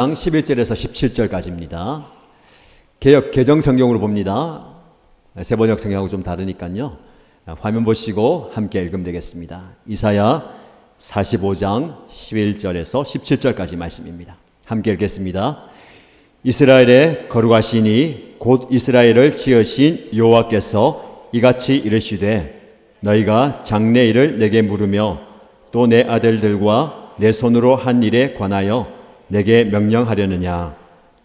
11절에서 17절까지입니다. 개역 개정 성경으로 봅니다. 세번역 성경하고 좀 다르니까요. 화면 보시고 함께 읽으면 되겠습니다. 이사야 45장 11절에서 17절까지 말씀입니다. 함께 읽겠습니다. 이스라엘의 거룩하시니 곧 이스라엘을 지으신 여호와께서 이같이 이르시되 너희가 장래일을 내게 물으며 또 내 아들들과 내 손으로 한 일에 관하여 내게 명령하려느냐.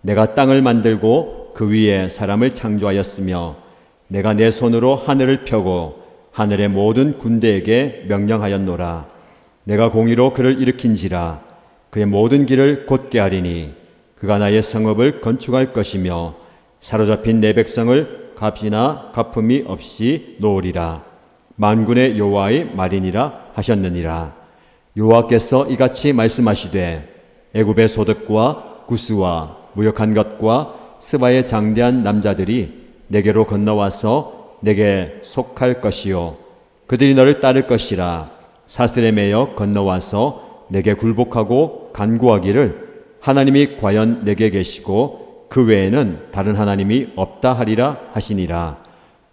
내가 땅을 만들고 그 위에 사람을 창조하였으며 내가 내 손으로 하늘을 펴고 하늘의 모든 군대에게 명령하였노라. 내가 공의로 그를 일으킨지라. 그의 모든 길을 곧게 하리니 그가 나의 성읍을 건축할 것이며 사로잡힌 내 백성을 값이나 갚음이 없이 놓으리라. 만군의 여호와의 말이니라 하셨느니라. 여호와께서 이같이 말씀하시되 애굽의 소득과 구스와 무역한 것과 스바의 장대한 남자들이 내게로 건너와서 내게 속할 것이요 그들이 너를 따를 것이라. 사슬에 매여 건너와서 내게 굴복하고 간구하기를 하나님이 과연 내게 계시고 그 외에는 다른 하나님이 없다 하리라 하시니라.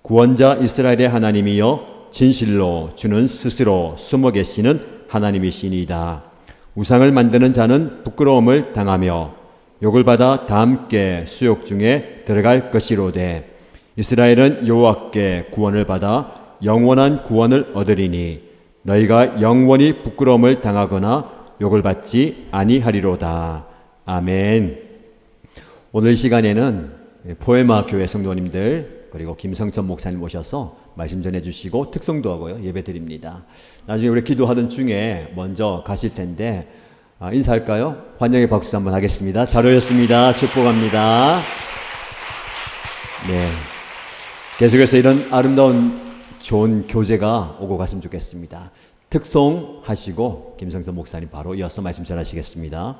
구원자 이스라엘의 하나님이여 진실로 주는 스스로 숨어 계시는 하나님이시니이다. 우상을 만드는 자는 부끄러움을 당하며 욕을 받아 다 함께 수욕 중에 들어갈 것이로되 이스라엘은 여호와께 구원을 받아 영원한 구원을 얻으리니 너희가 영원히 부끄러움을 당하거나 욕을 받지 아니하리로다. 아멘. 오늘 시간에는 포에마 교회 성도님들 그리고 김성천 목사님 모셔서 말씀 전해주시고 특성도 하고요 예배 드립니다. 나중에 우리 기도하던 중에 먼저 가실 텐데 인사할까요? 환영의 박수 한번 하겠습니다. 잘 오셨습니다. 축복합니다. 네, 계속해서 이런 아름다운 좋은 교제가 오고 갔으면 좋겠습니다. 특송하시고 김성선 목사님 바로 이어서 말씀 전하시겠습니다.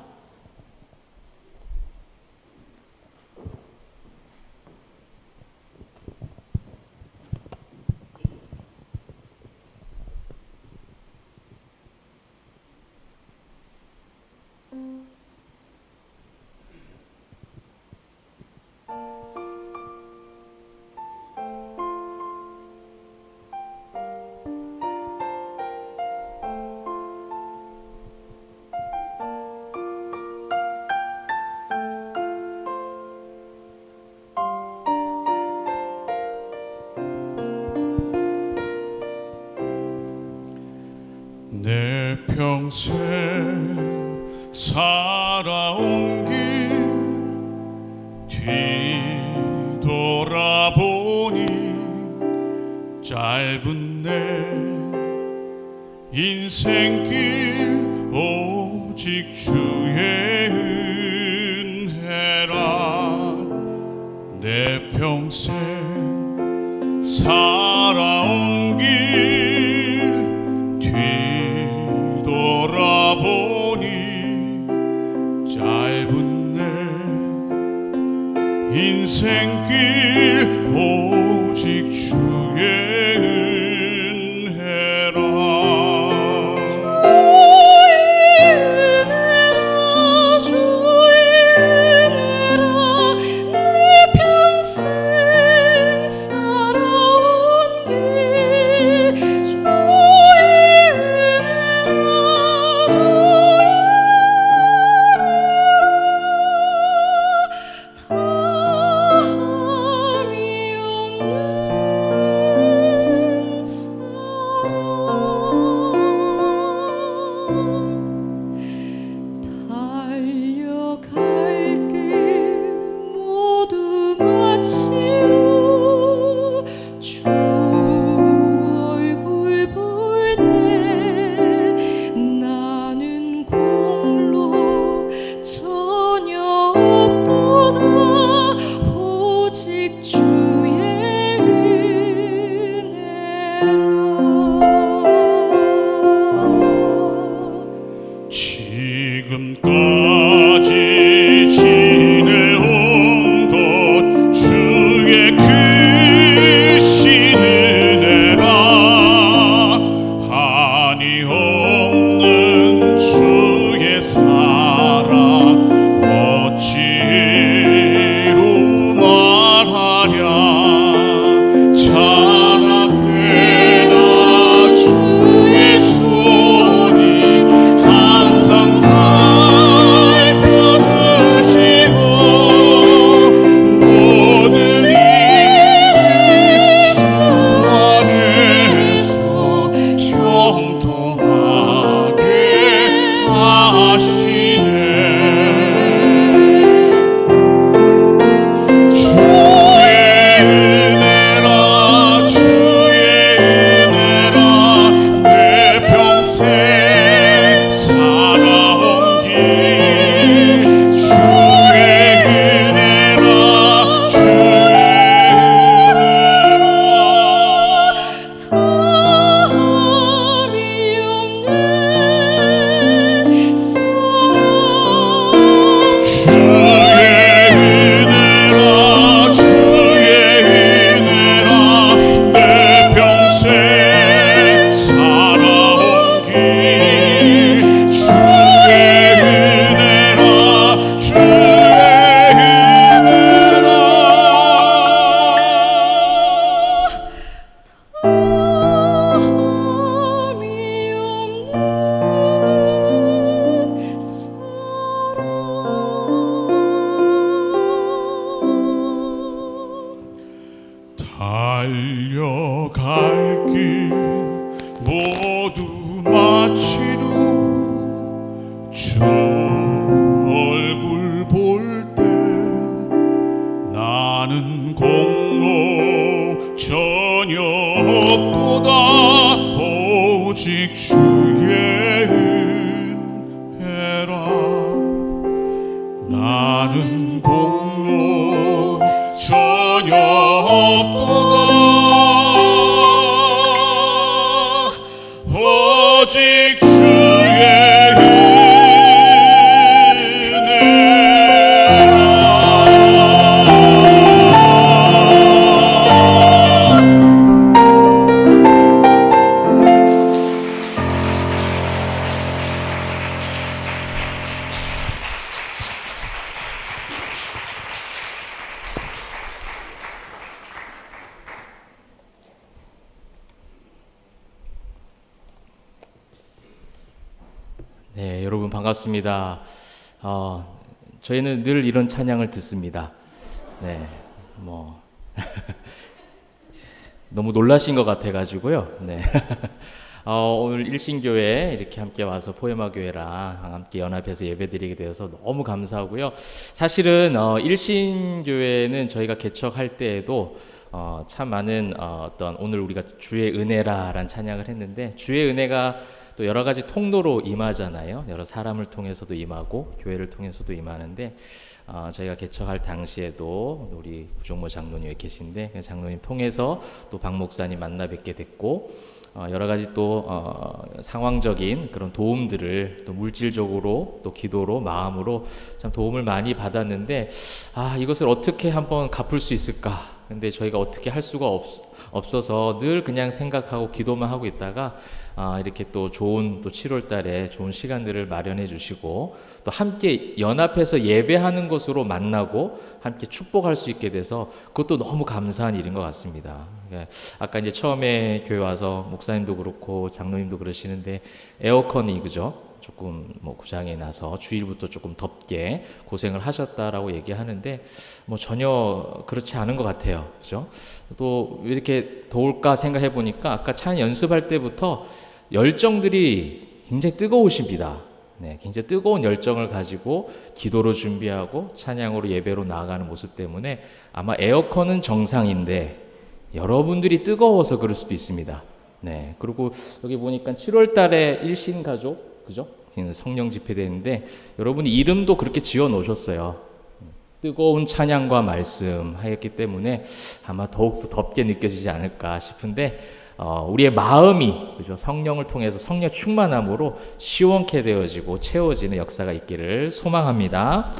내 평생 살아온 길 뒤돌아보니 짧은 내 인생길 오직 주의 은혜라. 내 평생 살아온 길 돌아보니 짧은 내 인생길 오직 주의 은혜라. 오직 주의 은혜라. 나는 공로 전혀 없도다. 오직 주의 네, 여러분 반갑습니다. 저희는 늘 이런 찬양을 듣습니다. 네, 뭐 너무 놀라신 것 같아가지고요. 네, 오늘 일신교회 이렇게 함께 와서 포에마 교회랑 함께 연합해서 예배드리게 되어서 너무 감사하고요. 사실은 일신교회는 저희가 개척할 때에도 참 많은 어떤 오늘 우리가 주의 은혜라라는 찬양을 했는데, 주의 은혜가 또 여러 가지 통로로 임하잖아요. 여러 사람을 통해서도 임하고 교회를 통해서도 임하는데, 저희가 개척할 당시에도 우리 구종모 장로님 여기 계신데, 그 장로님 통해서 또 박 목사님 만나 뵙게 됐고, 여러 가지 또 상황적인 그런 도움들을 또 물질적으로 또 기도로 마음으로 참 도움을 많이 받았는데, 이것을 어떻게 한번 갚을 수 있을까? 근데 저희가 어떻게 할 수가 없어서 늘 그냥 생각하고 기도만 하고 있다가 이렇게 또 좋은 또 7월 달에 좋은 시간들을 마련해 주시고 또 함께 연합해서 예배하는 것으로 만나고 함께 축복할 수 있게 돼서 그것도 너무 감사한 일인 것 같습니다. 아까 이제 처음에 교회 와서 목사님도 그렇고 장로님도 그러시는데 에어컨이 그죠? 조금 뭐 고장이 나서 주일부터 조금 덥게 고생을 하셨다라고 얘기하는데 뭐 전혀 그렇지 않은 것 같아요. 그죠? 또 왜 이렇게 더울까 생각해 보니까 아까 찬 연습할 때부터 열정들이 굉장히 뜨거우십니다. 네, 굉장히 뜨거운 열정을 가지고 기도로 준비하고 찬양으로 예배로 나아가는 모습 때문에 아마 에어컨은 정상인데 여러분들이 뜨거워서 그럴 수도 있습니다. 네, 그리고 여기 보니까 7월 달에 일신 가족, 그죠? 성령 집회되는데 여러분이 이름도 그렇게 지어 놓으셨어요. 뜨거운 찬양과 말씀 하였기 때문에 아마 더욱더 덥게 느껴지지 않을까 싶은데, 우리의 마음이 그죠? 성령을 통해서 성령 충만함으로 시원케 되어지고 채워지는 역사가 있기를 소망합니다.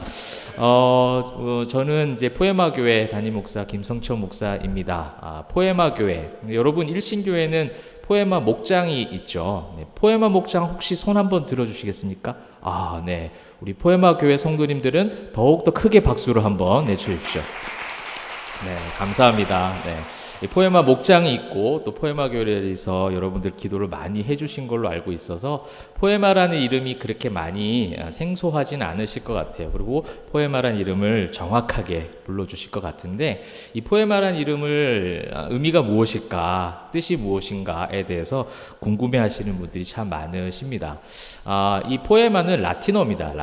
저는 이제 포에마 교회 담임 목사 김성철 목사입니다. 포에마 교회, 여러분 일신교회는 포에마 목장이 있죠. 네, 포에마 목장 혹시 손 한번 들어주시겠습니까? 네, 우리 포에마 교회 성도님들은 더욱더 크게 박수를 한번 내주십시오. 네, 감사합니다. 네. 포에마 목장이 있고 또 포에마 교회에서 여러분들 기도를 많이 해주신 걸로 알고 있어서 포에마라는 이름이 그렇게 많이 생소하진 않으실 것 같아요. 그리고 포에마라는 이름을 정확하게 불러주실 것 같은데, 이 포에마라는 이름을 의미가 무엇일까, 뜻이 무엇인가에 대해서 궁금해하시는 분들이 참 많으십니다. 이 포에마는 라틴어입니다.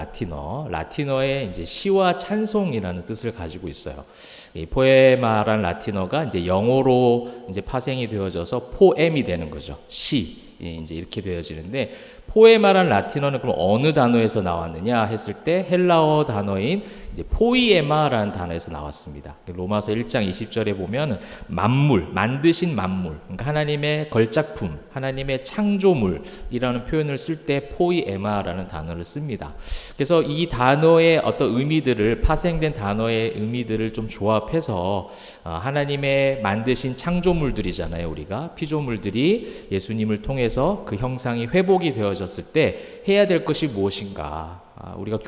라틴어의 이제 시와 찬송이라는 뜻을 가지고 있어요. 이 포에마란 라틴어가 이제 영어로 이제 파생이 되어져서 포엠이 되는 거죠. 시 이제 이렇게 되어지는데, 포에마란 라틴어는 그럼 어느 단어에서 나왔느냐 했을 때 헬라어 단어인 이제 포이에마라는 단어에서 나왔습니다. 로마서 1장 20절에 보면 만물, 만드신 만물, 그러니까 하나님의 걸작품, 하나님의 창조물이라는 표현을 쓸 때 포이에마라는 단어를 씁니다. 그래서 이 단어의 어떤 의미들을, 파생된 단어의 의미들을 좀 조합해서 하나님의 만드신 창조물들이잖아요. 우리가 피조물들이 예수님을 통해서 그 형상이 회복이 되어졌을 때 해야 될 것이 무엇인가. 우리가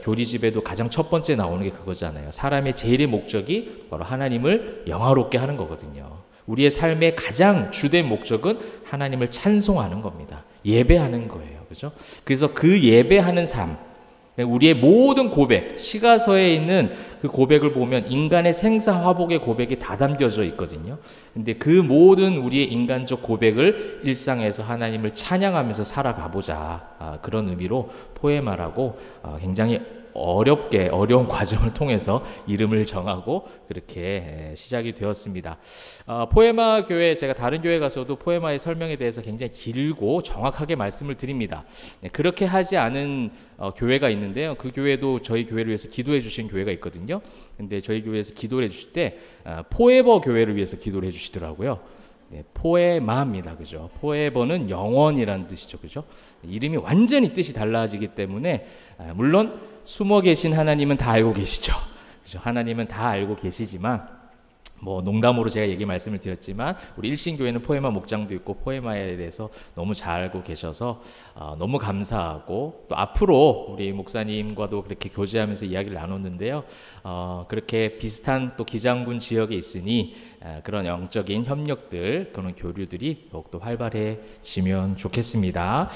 교리집에도 가장 첫 번째 나오는 게 그거잖아요. 사람의 제일의 목적이 바로 하나님을 영화롭게 하는 거거든요. 우리의 삶의 가장 주된 목적은 하나님을 찬송하는 겁니다. 예배하는 거예요. 그죠? 그래서 그 예배하는 삶, 우리의 모든 고백, 시가서에 있는 그 고백을 보면 인간의 생사화복의 고백이 다 담겨져 있거든요. 근데 그 모든 우리의 인간적 고백을 일상에서 하나님을 찬양하면서 살아가보자. 그런 의미로 포에마라고 굉장히 어려운 과정을 통해서 이름을 정하고 그렇게 시작이 되었습니다. 포에마 교회, 제가 다른 교회 가서도 포에마의 설명에 대해서 굉장히 길고 정확하게 말씀을 드립니다. 그렇게 하지 않은 교회가 있는데요. 그 교회도 저희 교회를 위해서 기도해 주신 교회가 있거든요. 근데 저희 교회에서 기도를 해 주실 때 포에버 교회를 위해서 기도를 해 주시더라고요. 네, 포에마입니다. 그죠? 포에버는 영원이라는 뜻이죠. 그죠? 이름이 완전히 뜻이 달라지기 때문에 물론 숨어 계신 하나님은 다 알고 계시죠. 그죠? 하나님은 다 알고 계시지만 뭐 농담으로 제가 말씀을 드렸지만 우리 일신교회는 포에마 목장도 있고 포에마에 대해서 너무 잘 알고 계셔서 너무 감사하고 또 앞으로 우리 목사님과도 그렇게 교제하면서 이야기를 나눴는데요. 그렇게 비슷한 또 기장군 지역에 있으니 그런 영적인 협력들, 그런 교류들이 더욱더 활발해지면 좋겠습니다.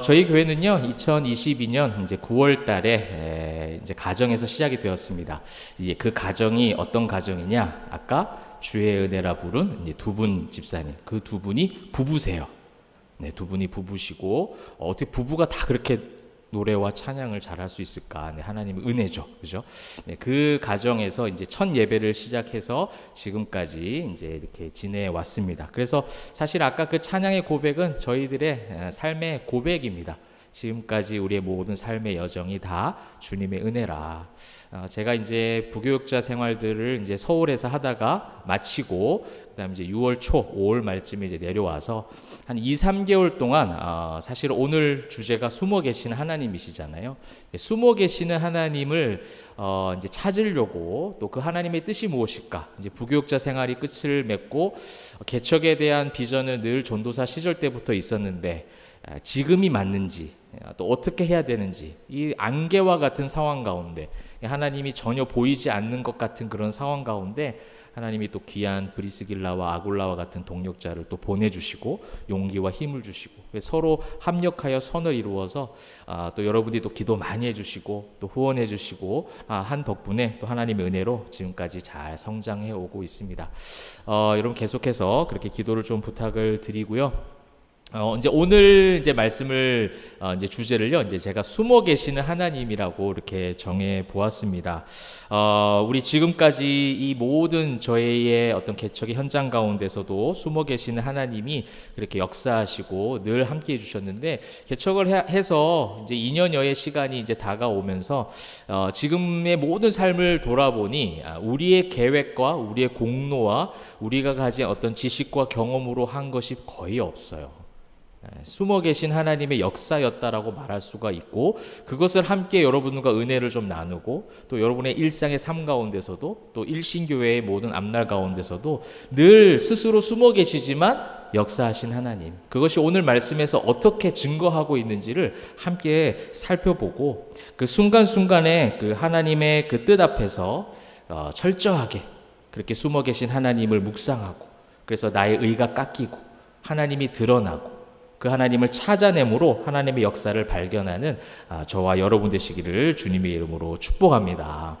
저희 교회는요, 2022년 이제 9월 달에 이제 가정에서 시작이 되었습니다. 이제 그 가정이 어떤 가정이냐? 아까 주의 은혜라 부른 이제 두 분 집사님, 그 두 분이 부부세요. 네, 두 분이 부부시고 어떻게 부부가 다 그렇게 노래와 찬양을 잘할 수 있을까? 네, 하나님의 은혜죠, 그죠? 네, 그 가정에서 이제 첫 예배를 시작해서 지금까지 이제 이렇게 지내왔습니다. 그래서 사실 아까 그 찬양의 고백은 저희들의 삶의 고백입니다. 지금까지 우리의 모든 삶의 여정이 다 주님의 은혜라. 제가 이제 부교육자 생활들을 이제 서울에서 하다가 마치고 그다음에 이제 6월 초, 5월 말쯤에 이제 내려와서 한 2, 3개월 동안 사실 오늘 주제가 숨어 계신 하나님이시잖아요. 숨어 계시는 하나님을 이제 찾으려고 또 그 하나님의 뜻이 무엇일까? 이제 부교육자 생활이 끝을 맺고 개척에 대한 비전은 늘 전도사 시절 때부터 있었는데 지금이 맞는지 또 어떻게 해야 되는지 이 안개와 같은 상황 가운데 하나님이 전혀 보이지 않는 것 같은 그런 상황 가운데 하나님이 또 귀한 브리스길라와 아굴라와 같은 동력자를 또 보내주시고 용기와 힘을 주시고 서로 합력하여 선을 이루어서 또 여러분들이 또 기도 많이 해주시고 또 후원해 주시고 한 덕분에 또 하나님의 은혜로 지금까지 잘 성장해 오고 있습니다. 여러분 계속해서 그렇게 기도를 좀 부탁을 드리고요. 이제 오늘 이제 말씀을 이제 주제를요, 이제 제가 숨어 계시는 하나님이라고 이렇게 정해 보았습니다. 우리 지금까지 이 모든 저희의 어떤 개척의 현장 가운데서도 숨어 계시는 하나님이 그렇게 역사하시고 늘 함께 해주셨는데 개척을 해서 이제 2년여의 시간이 이제 다가오면서 지금의 모든 삶을 돌아보니 우리의 계획과 우리의 공로와 우리가 가진 어떤 지식과 경험으로 한 것이 거의 없어요. 숨어 계신 하나님의 역사였다라고 말할 수가 있고 그것을 함께 여러분과 은혜를 좀 나누고 또 여러분의 일상의 삶 가운데서도 또 일신교회의 모든 앞날 가운데서도 늘 스스로 숨어 계시지만 역사하신 하나님, 그것이 오늘 말씀에서 어떻게 증거하고 있는지를 함께 살펴보고 그 순간순간에 그 하나님의 그 뜻 앞에서 철저하게 그렇게 숨어 계신 하나님을 묵상하고 그래서 나의 의가 깎이고 하나님이 드러나고 그 하나님을 찾아내므로 하나님의 역사를 발견하는 저와 여러분 되시기를 주님의 이름으로 축복합니다.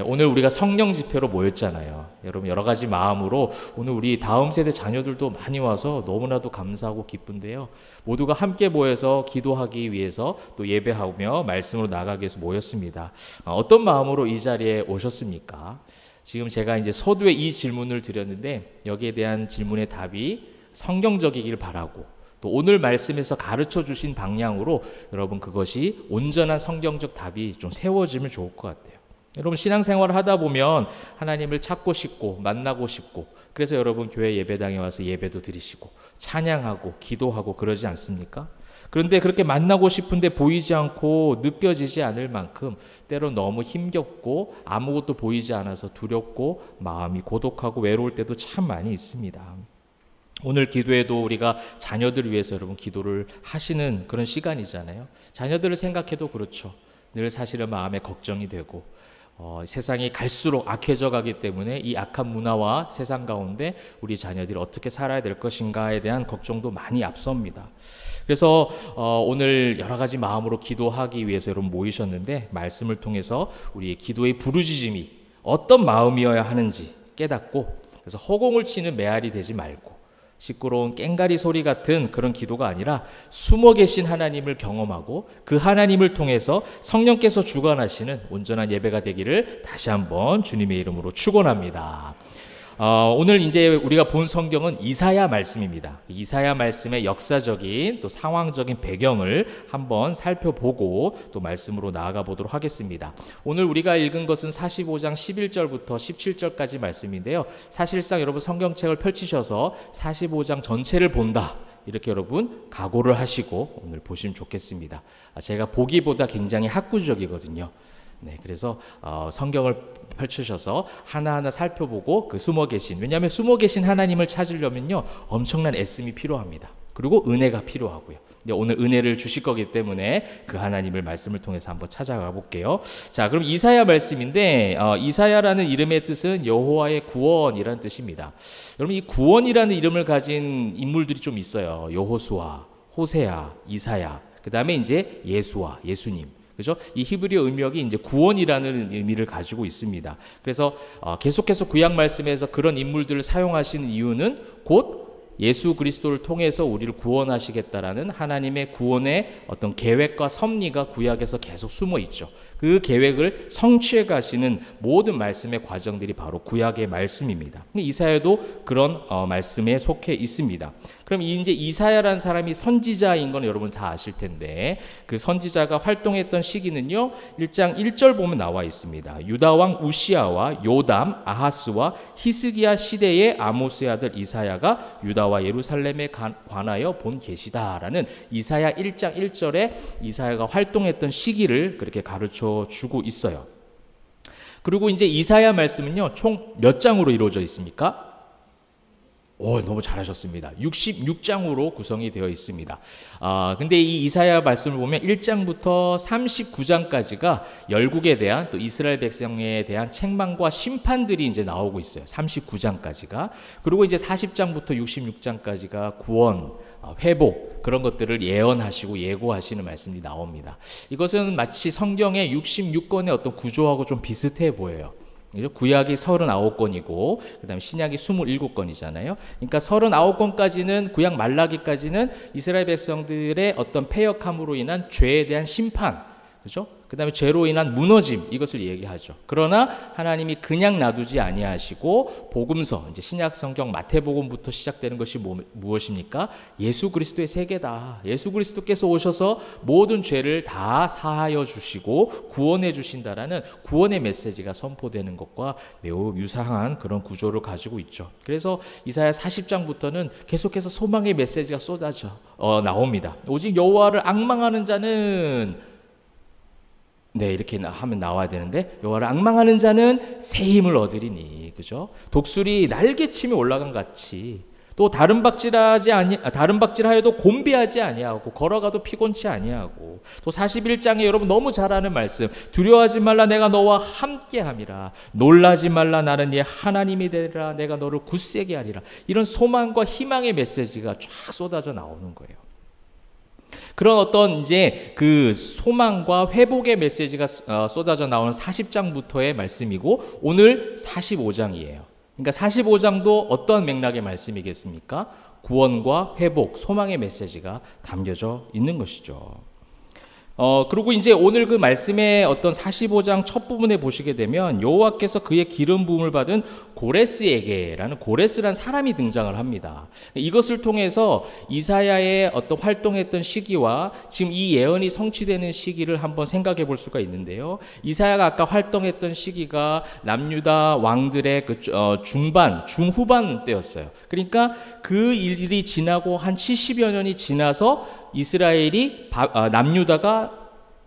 오늘 우리가 성령 집회로 모였잖아요. 여러분 여러 가지 마음으로 오늘 우리 다음 세대 자녀들도 많이 와서 너무나도 감사하고 기쁜데요. 모두가 함께 모여서 기도하기 위해서 또 예배하며 말씀으로 나가기 위해서 모였습니다. 어떤 마음으로 이 자리에 오셨습니까? 지금 제가 이제 서두에 이 질문을 드렸는데 여기에 대한 질문의 답이 성경적이길 바라고 또 오늘 말씀에서 가르쳐 주신 방향으로 여러분 그것이 온전한 성경적 답이 좀 세워지면 좋을 것 같아요. 여러분 신앙생활을 하다 보면 하나님을 찾고 싶고 만나고 싶고 그래서 여러분 교회 예배당에 와서 예배도 드리시고 찬양하고 기도하고 그러지 않습니까? 그런데 그렇게 만나고 싶은데 보이지 않고 느껴지지 않을 만큼 때로 너무 힘겹고 아무것도 보이지 않아서 두렵고 마음이 고독하고 외로울 때도 참 많이 있습니다. 오늘 기도에도 우리가 자녀들을 위해서 여러분 기도를 하시는 그런 시간이잖아요. 자녀들을 생각해도 그렇죠. 늘 사실은 마음에 걱정이 되고 세상이 갈수록 악해져 가기 때문에 이 악한 문화와 세상 가운데 우리 자녀들이 어떻게 살아야 될 것인가에 대한 걱정도 많이 앞섭니다. 그래서 오늘 여러 가지 마음으로 기도하기 위해서 여러분 모이셨는데 말씀을 통해서 우리의 기도의 부르짖음이 어떤 마음이어야 하는지 깨닫고 그래서 허공을 치는 메아리 되지 말고 시끄러운 꽹가리 소리 같은 그런 기도가 아니라 숨어 계신 하나님을 경험하고 그 하나님을 통해서 성령께서 주관하시는 온전한 예배가 되기를 다시 한번 주님의 이름으로 축원합니다. 오늘 이제 우리가 본 성경은 이사야 말씀입니다. 이사야 말씀의 역사적인 또 상황적인 배경을 한번 살펴보고 또 말씀으로 나아가 보도록 하겠습니다. 오늘 우리가 읽은 것은 45장 11절부터 17절까지 말씀인데요. 사실상 여러분 성경책을 펼치셔서 45장 전체를 본다, 이렇게 여러분 각오를 하시고 오늘 보시면 좋겠습니다. 제가 보기보다 굉장히 학구적이거든요. 네, 그래서 성경을 펼치셔서 하나하나 살펴보고 그 숨어 계신, 왜냐하면 숨어 계신 하나님을 찾으려면요 엄청난 애씀이 필요합니다. 그리고 은혜가 필요하고요. 근데 오늘 은혜를 주실 거기 때문에 그 하나님을 말씀을 통해서 한번 찾아가 볼게요. 자, 그럼 이사야 말씀인데 이사야라는 이름의 뜻은 여호와의 구원이라는 뜻입니다. 여러분, 이 구원이라는 이름을 가진 인물들이 좀 있어요. 여호수아, 호세아, 이사야, 그 다음에 이제 예수와 예수님. 그죠? 이 히브리어 의미역이 이제 구원이라는 의미를 가지고 있습니다. 그래서 계속해서 구약 말씀에서 그런 인물들을 사용하시는 이유는 곧 예수 그리스도를 통해서 우리를 구원하시겠다라는 하나님의 구원의 어떤 계획과 섭리가 구약에서 계속 숨어 있죠. 그 계획을 성취해 가시는 모든 말씀의 과정들이 바로 구약의 말씀입니다. 이사야도 그런 말씀에 속해 있습니다. 그럼 이제 이사야라는 사람이 선지자인 건 여러분 다 아실 텐데, 그 선지자가 활동했던 시기는요 1장 1절 보면 나와 있습니다. 유다 왕 우시아와 요담, 아하스와 히스기야 시대의 아모스의 아들 이사야가 유다와 예루살렘에 관하여 본 계시다라는 이사야 1장 1절에 이사야가 활동했던 시기를 그렇게 가르쳐 주고 있어요. 그리고 이제 이사야 말씀은요 총 몇 장으로 이루어져 있습니까? 너무 잘하셨습니다. 66장으로 구성이 되어 있습니다. 근데 이 이사야 말씀을 보면 1장부터 39장까지가 열국에 대한 또 이스라엘 백성에 대한 책망과 심판들이 이제 나오고 있어요. 39장까지가. 그리고 이제 40장부터 66장까지가 구원, 회복, 그런 것들을 예언하시고 예고하시는 말씀이 나옵니다. 이것은 마치 성경의 66권의 어떤 구조하고 좀 비슷해 보여요. 구약이 39권이고 그 다음에 신약이 27권이잖아요. 그러니까 39권까지는, 구약 말라기까지는 이스라엘 백성들의 어떤 패역함으로 인한 죄에 대한 심판, 그죠? 그 다음에 죄로 인한 무너짐, 이것을 얘기하죠. 그러나 하나님이 그냥 놔두지 아니하시고 복음서, 이제 신약 성경 마태복음부터 시작되는 것이 무엇입니까? 예수 그리스도의 세계다. 예수 그리스도께서 오셔서 모든 죄를 다 사하여 주시고 구원해 주신다라는 구원의 메시지가 선포되는 것과 매우 유사한 그런 구조를 가지고 있죠. 그래서 이사야 40장부터는 계속해서 소망의 메시지가 쏟아져 나옵니다. 오직 여호와를 앙망하는 자는, 네, 이렇게 하면 나와야 되는데, 여호와를 앙망하는 자는 새 힘을 얻으리니, 그죠? 독수리 날개치며 올라간 같이, 또 다른 박질하여도 곤비하지 아니하고 걸어가도 피곤치 아니하고, 또 41장에 여러분 너무 잘 아는 말씀, 두려워하지 말라 내가 너와 함께함이라, 놀라지 말라 나는 네 하나님이 되리라, 내가 너를 굳세게 하리라. 이런 소망과 희망의 메시지가 쫙 쏟아져 나오는 거예요. 그런 어떤 이제 그 소망과 회복의 메시지가 쏟아져 나오는 40장부터의 말씀이고, 오늘 45장이에요. 그러니까 45장도 어떠한 맥락의 말씀이겠습니까? 구원과 회복, 소망의 메시지가 담겨져 있는 것이죠. 그리고 이제 오늘 그 말씀의 어떤 45장 첫 부분에 보시게 되면 여호와께서 그의 기름 부음을 받은 고레스에게라는, 고레스라는 사람이 등장을 합니다. 이것을 통해서 이사야의 어떤 활동했던 시기와 지금 이 예언이 성취되는 시기를 한번 생각해 볼 수가 있는데요. 이사야가 아까 활동했던 시기가 남유다 왕들의 그 중후반 때였어요. 그러니까 그 일이 지나고 한 70여 년이 지나서 이스라엘이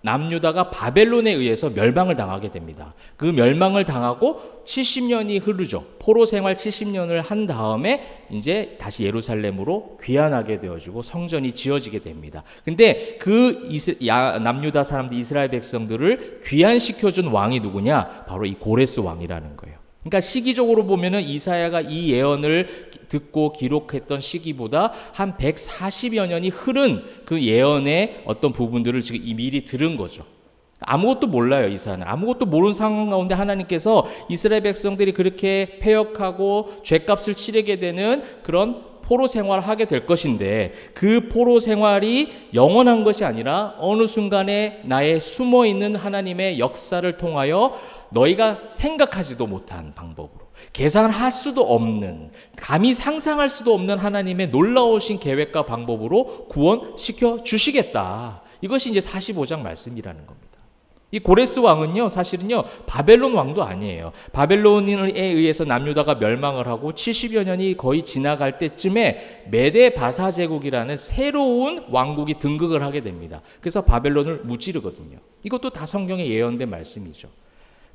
남유다가 바벨론에 의해서 멸망을 당하게 됩니다. 그 멸망을 당하고 70년이 흐르죠. 포로 생활 70년을 한 다음에 이제 다시 예루살렘으로 귀환하게 되어지고 성전이 지어지게 됩니다. 근데 그 남유다 사람들, 이스라엘 백성들을 귀환시켜준 왕이 누구냐? 바로 이 고레스 왕이라는 거예요. 그러니까 시기적으로 보면은 이사야가 이 예언을 듣고 기록했던 시기보다 한 140여 년이 흐른 그 예언의 어떤 부분들을 지금 미리 들은 거죠. 아무것도 몰라요, 이사야는. 아무것도 모르는 상황 가운데 하나님께서 이스라엘 백성들이 그렇게 패역하고 죄값을 치르게 되는 그런 포로 생활을 하게 될 것인데 그 포로 생활이 영원한 것이 아니라 어느 순간에 나의 숨어있는 하나님의 역사를 통하여 너희가 생각하지도 못한 방법으로 계산할 수도 없는, 감히 상상할 수도 없는 하나님의 놀라우신 계획과 방법으로 구원시켜 주시겠다. 이것이 이제 45장 말씀이라는 겁니다. 이 고레스 왕은요, 사실은요, 바벨론 왕도 아니에요. 바벨론에 의해서 남유다가 멸망을 하고 70여 년이 거의 지나갈 때쯤에 메데 바사 제국이라는 새로운 왕국이 등극을 하게 됩니다. 그래서 바벨론을 무찌르거든요. 이것도 다 성경에 예언된 말씀이죠.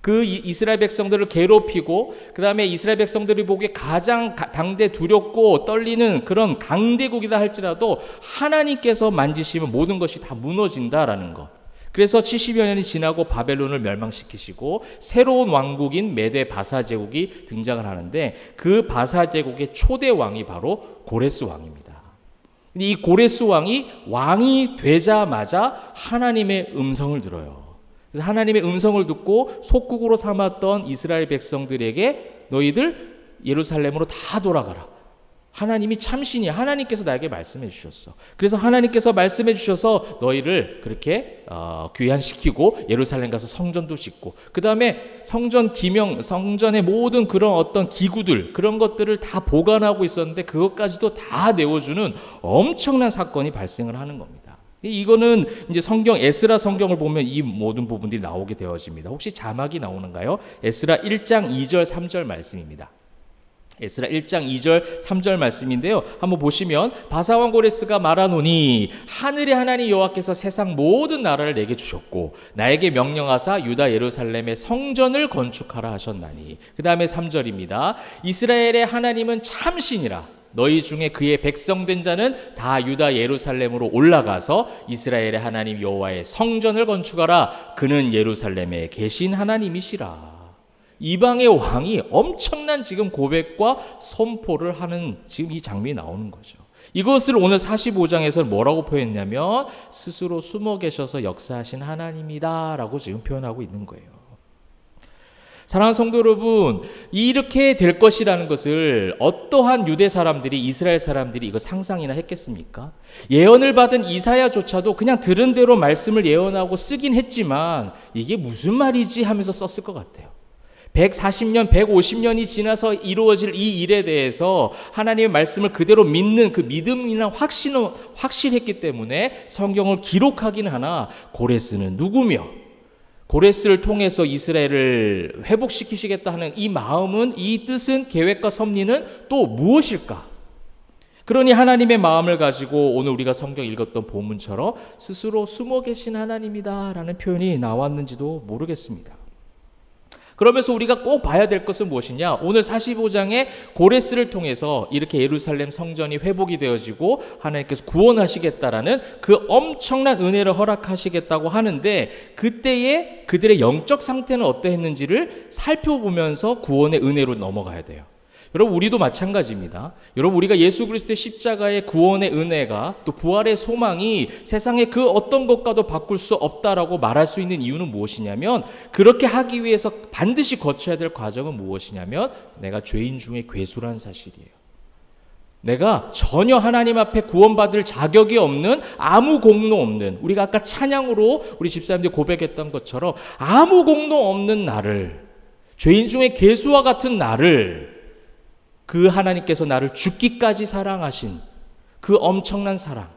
그 이스라엘 백성들을 괴롭히고 그 다음에 이스라엘 백성들이 보기에 가장 당대 두렵고 떨리는 그런 강대국이다 할지라도 하나님께서 만지시면 모든 것이 다 무너진다라는 것. 그래서 70여 년이 지나고 바벨론을 멸망시키시고 새로운 왕국인 메데 바사 제국이 등장을 하는데 그 바사 제국의 초대 왕이 바로 고레스 왕입니다. 이 고레스 왕이 되자마자 하나님의 음성을 들어요. 그래서 하나님의 음성을 듣고 속국으로 삼았던 이스라엘 백성들에게 너희들 예루살렘으로 다 돌아가라. 하나님이 참신이 하나님께서 나에게 말씀해 주셨어. 그래서 하나님께서 말씀해 주셔서 너희를 그렇게 귀환시키고 예루살렘 가서 성전도 짓고 그 다음에 성전의 모든 그런 어떤 기구들 그런 것들을 다 보관하고 있었는데 그것까지도 다 내어주는 엄청난 사건이 발생을 하는 겁니다. 이거는 이제 에스라 성경을 보면 이 모든 부분들이 나오게 되어집니다. 혹시 자막이 나오는가요? 에스라 1장 2절 3절 말씀입니다. 에스라 1장 2절 3절 말씀인데요. 한번 보시면 바사왕 고레스가 말하노니 하늘의 하나님 여호와께서 세상 모든 나라를 내게 주셨고 나에게 명령하사 유다 예루살렘의 성전을 건축하라 하셨나니 그 다음에 3절입니다. 이스라엘의 하나님은 참신이라 너희 중에 그의 백성된 자는 다 유다 예루살렘으로 올라가서 이스라엘의 하나님 여호와의 성전을 건축하라. 그는 예루살렘에 계신 하나님이시라. 이방의 왕이 엄청난 지금 고백과 선포를 하는 지금 이 장면이 나오는 거죠. 이것을 오늘 45장에서 뭐라고 표현했냐면 스스로 숨어 계셔서 역사하신 하나님이다 라고 지금 표현하고 있는 거예요. 사랑하는 성도 여러분, 이렇게 될 것이라는 것을 어떠한 유대 사람들이 이스라엘 사람들이 이거 상상이나 했겠습니까? 예언을 받은 이사야조차도 그냥 들은 대로 말씀을 예언하고 쓰긴 했지만 이게 무슨 말이지 하면서 썼을 것 같아요. 140년, 150년이 지나서 이루어질 이 일에 대해서 하나님의 말씀을 그대로 믿는 그 믿음이나 확신은 확실했기 때문에 성경을 기록하긴 하나 고레스는 누구며 고레스를 통해서 이스라엘을 회복시키시겠다 하는 이 마음은 이 뜻은 계획과 섭리는 또 무엇일까? 그러니 하나님의 마음을 가지고 오늘 우리가 성경 읽었던 본문처럼 스스로 숨어 계신 하나님이다 라는 표현이 나왔는지도 모르겠습니다. 그러면서 우리가 꼭 봐야 될 것은 무엇이냐? 오늘 45장에 고레스를 통해서 이렇게 예루살렘 성전이 회복이 되어지고 하나님께서 구원하시겠다라는 그 엄청난 은혜를 허락하시겠다고 하는데 그때의 그들의 영적 상태는 어떠했는지를 살펴보면서 구원의 은혜로 넘어가야 돼요. 여러분 우리도 마찬가지입니다. 여러분 우리가 예수 그리스도의 십자가의 구원의 은혜가 또 부활의 소망이 세상의 그 어떤 것과도 바꿀 수 없다라고 말할 수 있는 이유는 무엇이냐면 그렇게 하기 위해서 반드시 거쳐야 될 과정은 무엇이냐면 내가 죄인 중에 괴수라는 사실이에요. 내가 전혀 하나님 앞에 구원받을 자격이 없는 아무 공로 없는 우리가 아까 찬양으로 우리 집사님들이 고백했던 것처럼 아무 공로 없는 나를 죄인 중에 괴수와 같은 나를 그 하나님께서 나를 죽기까지 사랑하신 그 엄청난 사랑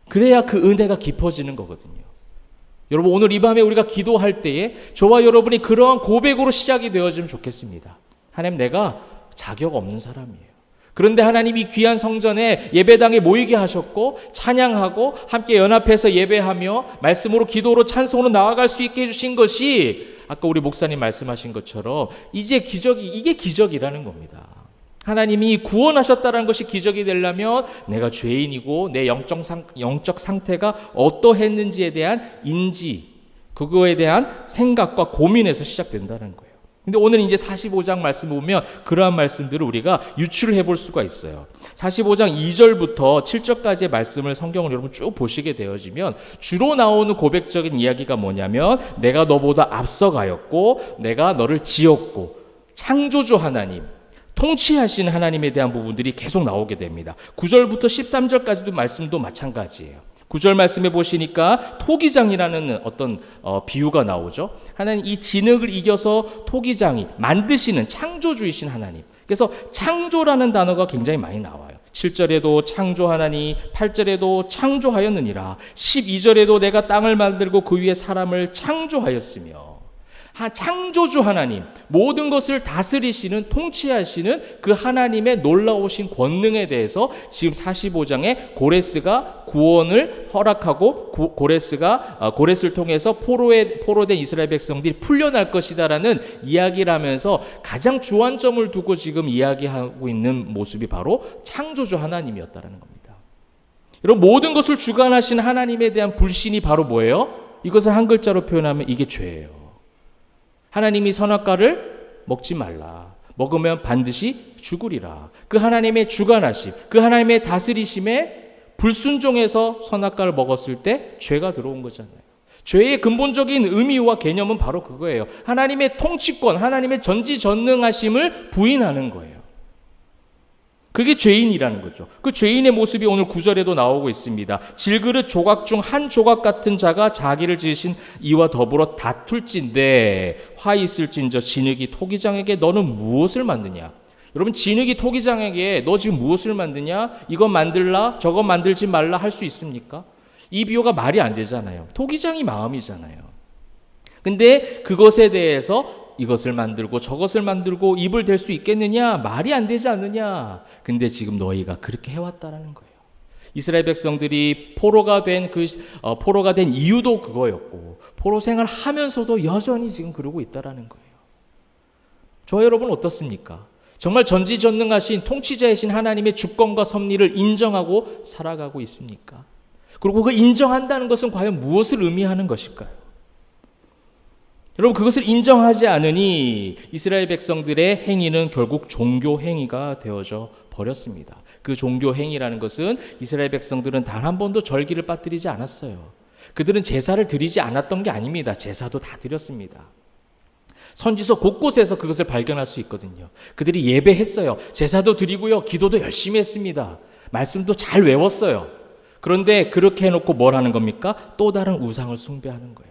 그래야 그 은혜가 깊어지는 거거든요. 여러분 오늘 이 밤에 우리가 기도할 때에 저와 여러분이 그러한 고백으로 시작이 되어지면 좋겠습니다. 하나님 내가 자격 없는 사람이에요. 그런데 하나님이 귀한 성전에 예배당에 모이게 하셨고 찬양하고 함께 연합해서 예배하며 말씀으로 기도로 찬송으로 나아갈 수 있게 해주신 것이 아까 우리 목사님 말씀하신 것처럼 이게 기적이라는 겁니다. 하나님이 구원하셨다는 것이 기적이 되려면 내가 죄인이고 내 영적 상태가 어떠했는지에 대한 인지 그거에 대한 생각과 고민에서 시작된다는 거예요. 근데 오늘 이제 45장 말씀 보면 그러한 말씀들을 우리가 유추를 해볼 수가 있어요. 45장 2절부터 7절까지의 말씀을 성경을 여러분 쭉 보시게 되어지면 주로 나오는 고백적인 이야기가 뭐냐면 내가 너보다 앞서가였고 내가 너를 지었고 창조주 하나님 통치하신 하나님에 대한 부분들이 계속 나오게 됩니다. 9절부터 13절까지도 말씀도 마찬가지예요. 9절 말씀해 보시니까 토기장이라는 어떤 비유가 나오죠. 하나님 이 진흙을 이겨서 토기장이 만드시는 창조주이신 하나님. 그래서 창조라는 단어가 굉장히 많이 나와요. 7절에도 창조하나니, 8절에도 창조하였느니라, 12절에도 내가 땅을 만들고 그 위에 사람을 창조하였으며, 창조주 하나님, 모든 것을 다스리시는, 통치하시는 그 하나님의 놀라우신 권능에 대해서 지금 45장에 고레스가 구원을 허락하고 고레스를 통해서 포로된 이스라엘 백성들이 풀려날 것이다라는 이야기를 하면서 가장 주안점을 두고 지금 이야기하고 있는 모습이 바로 창조주 하나님이었다라는 겁니다. 여러분, 모든 것을 주관하신 하나님에 대한 불신이 바로 뭐예요? 이것을 한 글자로 표현하면 이게 죄예요. 하나님이 선악과를 먹지 말라, 먹으면 반드시 죽으리라. 그 하나님의 주관하심, 그 하나님의 다스리심에 불순종해서 선악과를 먹었을 때 죄가 들어온 거잖아요. 죄의 근본적인 의미와 개념은 바로 그거예요. 하나님의 통치권, 하나님의 전지전능하심을 부인하는 거예요. 그게 죄인이라는 거죠. 그 죄인의 모습이 오늘 9절에도 나오고 있습니다. 질그릇 조각 중 한 조각 같은 자가 자기를 지으신 이와 더불어 다툴진대 화 있을진저 진흙이 토기장에게 너는 무엇을 만드냐? 여러분, 진흙이 토기장에게 너 지금 무엇을 만드냐? 이건 만들라, 저건 만들지 말라 할 수 있습니까? 이 비유가 말이 안 되잖아요. 토기장이 마음이잖아요. 근데 그것에 대해서 이것을 만들고 저것을 만들고 입을 댈 수 있겠느냐? 말이 안 되지 않느냐? 근데 지금 너희가 그렇게 해왔다라는 거예요. 이스라엘 백성들이 포로가 된 이유도 그거였고, 포로 생활하면서도 여전히 지금 그러고 있다라는 거예요. 저 여러분 어떻습니까? 정말 전지전능하신 통치자이신 하나님의 주권과 섭리를 인정하고 살아가고 있습니까? 그리고 그 인정한다는 것은 과연 무엇을 의미하는 것일까요? 여러분, 그것을 인정하지 않으니 이스라엘 백성들의 행위는 결국 종교 행위가 되어져 버렸습니다. 그 종교 행위라는 것은 이스라엘 백성들은 단 한 번도 절기를 빠뜨리지 않았어요. 그들은 제사를 드리지 않았던 게 아닙니다. 제사도 다 드렸습니다. 선지서 곳곳에서 그것을 발견할 수 있거든요. 그들이 예배했어요. 제사도 드리고요, 기도도 열심히 했습니다. 말씀도 잘 외웠어요. 그런데 그렇게 해놓고 뭘 하는 겁니까? 또 다른 우상을 숭배하는 거예요.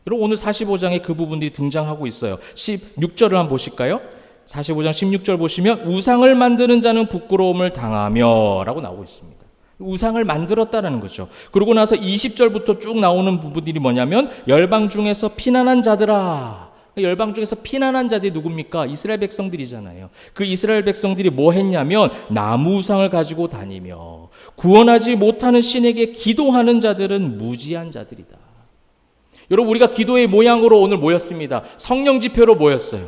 여러분, 오늘 45장에 그 부분들이 등장하고 있어요. 16절을 한번 보실까요? 45장 16절 보시면 우상을 만드는 자는 부끄러움을 당하며 라고 나오고 있습니다. 우상을 만들었다라는 거죠. 그러고 나서 20절부터 쭉 나오는 부분들이 뭐냐면 열방 중에서 피난한 자들아. 열방 중에서 피난한 자들이 누굽니까? 이스라엘 백성들이잖아요. 그 이스라엘 백성들이 뭐 했냐면 나무 우상을 가지고 다니며 구원하지 못하는 신에게 기도하는 자들은 무지한 자들이다. 여러분, 우리가 기도의 모양으로 오늘 모였습니다. 성령 집회로 모였어요.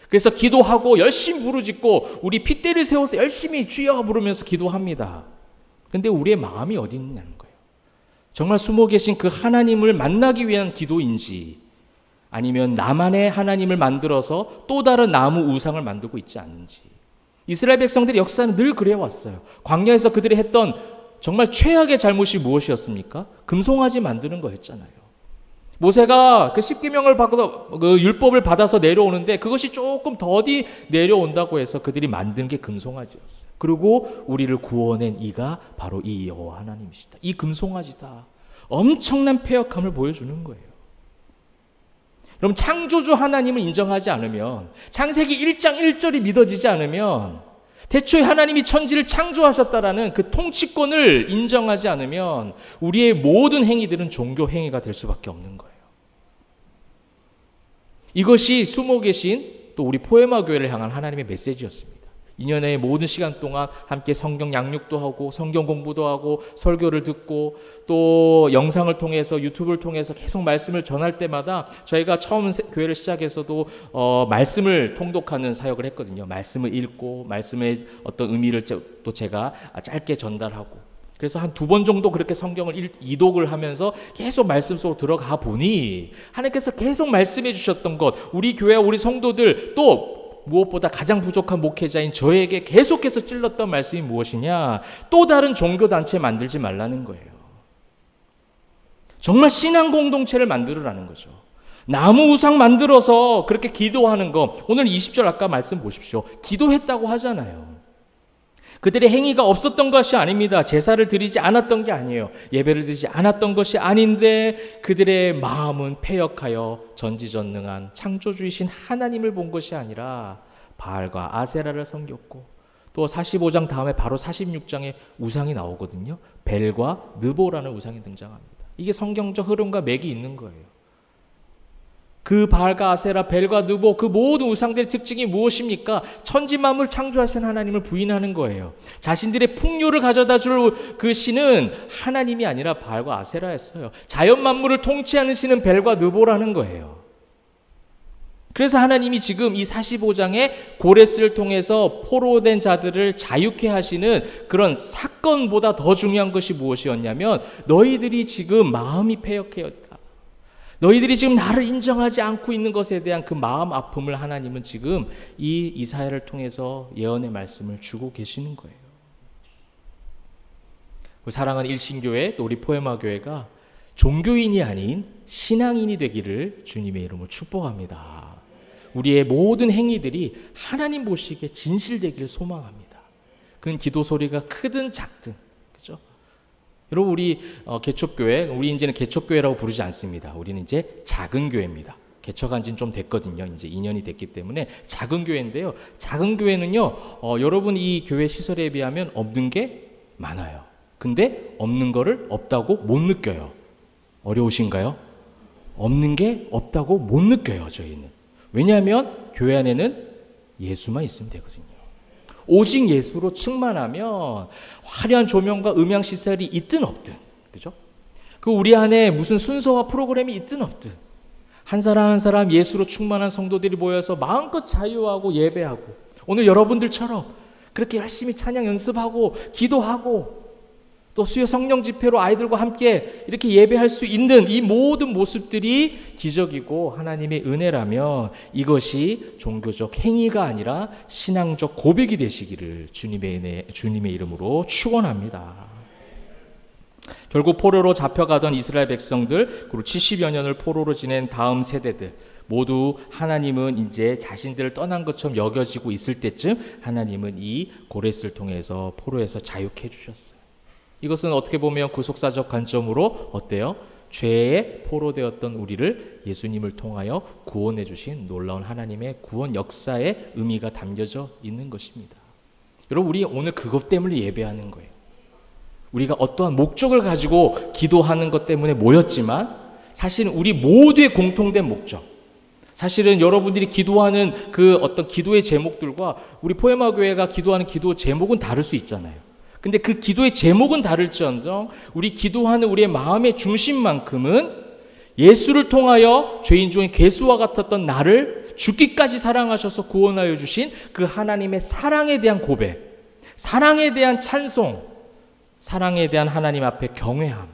그래서 기도하고 열심히 부르짖고 우리 핏대를 세워서 열심히 주여 부르면서 기도합니다. 근데 우리의 마음이 어디 있냐는 거예요. 정말 숨어 계신 그 하나님을 만나기 위한 기도인지, 아니면 나만의 하나님을 만들어서 또 다른 나무 우상을 만들고 있지 않는지. 이스라엘 백성들의 역사는 늘 그래왔어요. 광야에서 그들이 했던 정말 최악의 잘못이 무엇이었습니까? 금송아지 만드는 거였잖아요. 모세가 그 십계명을 받고 그 율법을 받아서 내려오는데 그것이 조금 더디 내려온다고 해서 그들이 만든 게 금송아지였어요. 그리고 우리를 구원한 이가 바로 이 여호와 하나님이시다. 이 금송아지다. 엄청난 패역함을 보여주는 거예요. 그럼 창조주 하나님을 인정하지 않으면, 창세기 1장 1절이 믿어지지 않으면, 태초에 하나님이 천지를 창조하셨다라는 그 통치권을 인정하지 않으면 우리의 모든 행위들은 종교 행위가 될 수밖에 없는 거예요. 이것이 숨어 계신 또 우리 포에마 교회를 향한 하나님의 메시지였습니다. 2년의 모든 시간 동안 함께 성경 양육도 하고 성경 공부도 하고 설교를 듣고 또 영상을 통해서 유튜브를 통해서 계속 말씀을 전할 때마다 저희가 처음 교회를 시작해서도 말씀을 통독하는 사역을 했거든요. 말씀을 읽고 말씀의 어떤 의미를 또 제가 짧게 전달하고, 그래서 한 2번 정도 그렇게 성경을 이독을 하면서 계속 말씀 속으로 들어가 보니 하나님께서 계속 말씀해 주셨던 것, 우리 교회와 우리 성도들 또 무엇보다 가장 부족한 목회자인 저에게 계속해서 찔렀던 말씀이 무엇이냐? 또 다른 종교단체 만들지 말라는 거예요. 정말 신앙 공동체를 만들으라는 거죠. 나무 우상 만들어서 그렇게 기도하는 거, 오늘 20절 아까 말씀 보십시오. 기도했다고 하잖아요. 그들의 행위가 없었던 것이 아닙니다. 제사를 드리지 않았던 게 아니에요. 예배를 드리지 않았던 것이 아닌데 그들의 마음은 패역하여 전지전능한 창조주이신 하나님을 본 것이 아니라 바알과 아세라를 섬겼고, 또 45장 다음에 바로 46장에 우상이 나오거든요. 벨과 느보라는 우상이 등장합니다. 이게 성경적 흐름과 맥이 있는 거예요. 그 바알과 아세라, 벨과 느보, 그 모든 우상들의 특징이 무엇입니까? 천지 만물 창조하신 하나님을 부인하는 거예요. 자신들의 풍요를 가져다 줄 그 신은 하나님이 아니라 바알과 아세라였어요. 자연 만물을 통치하는 신은 벨과 느보라는 거예요. 그래서 하나님이 지금 이 45장의 고레스를 통해서 포로된 자들을 자유케 하시는 그런 사건보다 더 중요한 것이 무엇이었냐면, 너희들이 지금 마음이 패역해였다. 너희들이 지금 나를 인정하지 않고 있는 것에 대한 그 마음 아픔을 하나님은 지금 이 이사야를 통해서 예언의 말씀을 주고 계시는 거예요. 사랑하는 일신교회, 또 우리 포에마교회가 종교인이 아닌 신앙인이 되기를 주님의 이름으로 축복합니다. 우리의 모든 행위들이 하나님 보시기에 진실되기를 소망합니다. 그건 기도 소리가 크든 작든, 그죠? 여러분, 우리 개척교회, 우리 이제는 개척교회라고 부르지 않습니다. 우리는 이제 작은 교회입니다. 개척한 지는 좀 됐거든요. 이제 2년이 됐기 때문에 작은 교회인데요. 작은 교회는요, 여러분 이 교회 시설에 비하면 없는 게 많아요. 근데 없는 거를 없다고 못 느껴요. 어려우신가요? 없는 게 없다고 못 느껴요, 저희는. 왜냐하면 교회 안에는 예수만 있으면 되거든요. 오직 예수로 충만하면 화려한 조명과 음향 시설이 있든 없든, 그죠? 그 우리 안에 무슨 순서와 프로그램이 있든 없든, 한 사람 한 사람 예수로 충만한 성도들이 모여서 마음껏 자유하고 예배하고, 오늘 여러분들처럼 그렇게 열심히 찬양 연습하고 기도하고 또 수요 성령 집회로 아이들과 함께 이렇게 예배할 수 있는 이 모든 모습들이 기적이고 하나님의 은혜라면, 이것이 종교적 행위가 아니라 신앙적 고백이 되시기를 주님의 이름으로 축원합니다. 결국 포로로 잡혀가던 이스라엘 백성들, 그리고 70여 년을 포로로 지낸 다음 세대들 모두 하나님은 이제 자신들을 떠난 것처럼 여겨지고 있을 때쯤 하나님은 이 고레스를 통해서 포로에서 자유케 해주셨어요. 이것은 어떻게 보면 구속사적 관점으로 어때요? 죄에 포로되었던 우리를 예수님을 통하여 구원해 주신 놀라운 하나님의 구원 역사의 의미가 담겨져 있는 것입니다. 여러분, 우리 오늘 그것 때문에 예배하는 거예요. 우리가 어떠한 목적을 가지고 기도하는 것 때문에 모였지만, 사실은 우리 모두의 공통된 목적, 사실은 여러분들이 기도하는 그 어떤 기도의 제목들과 우리 포에마 교회가 기도하는 기도 제목은 다를 수 있잖아요. 근데 그 기도의 제목은 다를지언정 우리 기도하는 우리의 마음의 중심만큼은 예수를 통하여 죄인 중에 괴수와 같았던 나를 죽기까지 사랑하셔서 구원하여 주신 그 하나님의 사랑에 대한 고백, 사랑에 대한 찬송, 사랑에 대한 하나님 앞에 경외함,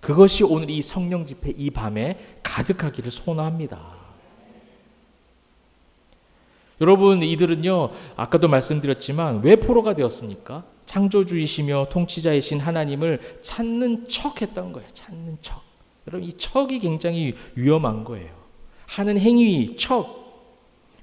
그것이 오늘 이 성령 집회 이 밤에 가득하기를 소원합니다. 여러분, 이들은요, 아까도 말씀드렸지만 왜 포로가 되었습니까? 창조주이시며 통치자이신 하나님을 찾는 척 했던 거예요. 찾는 척. 여러분, 이 척이 굉장히 위험한 거예요. 하는 행위, 척.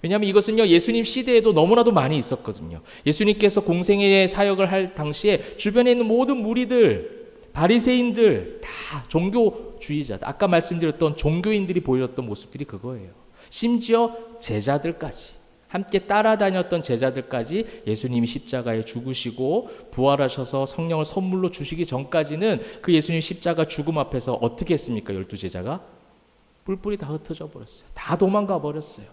왜냐하면 이것은요, 예수님 시대에도 너무나도 많이 있었거든요. 예수님께서 공생의 사역을 할 당시에 주변에 있는 모든 무리들, 바리새인들, 다 종교주의자들, 아까 말씀드렸던 종교인들이 보였던 모습들이 그거예요. 심지어 제자들까지, 함께 따라다녔던 제자들까지 예수님이 십자가에 죽으시고 부활하셔서 성령을 선물로 주시기 전까지는 그 예수님 십자가 죽음 앞에서 어떻게 했습니까? 12제자가 뿔뿔이 다 흩어져 버렸어요. 다 도망가 버렸어요.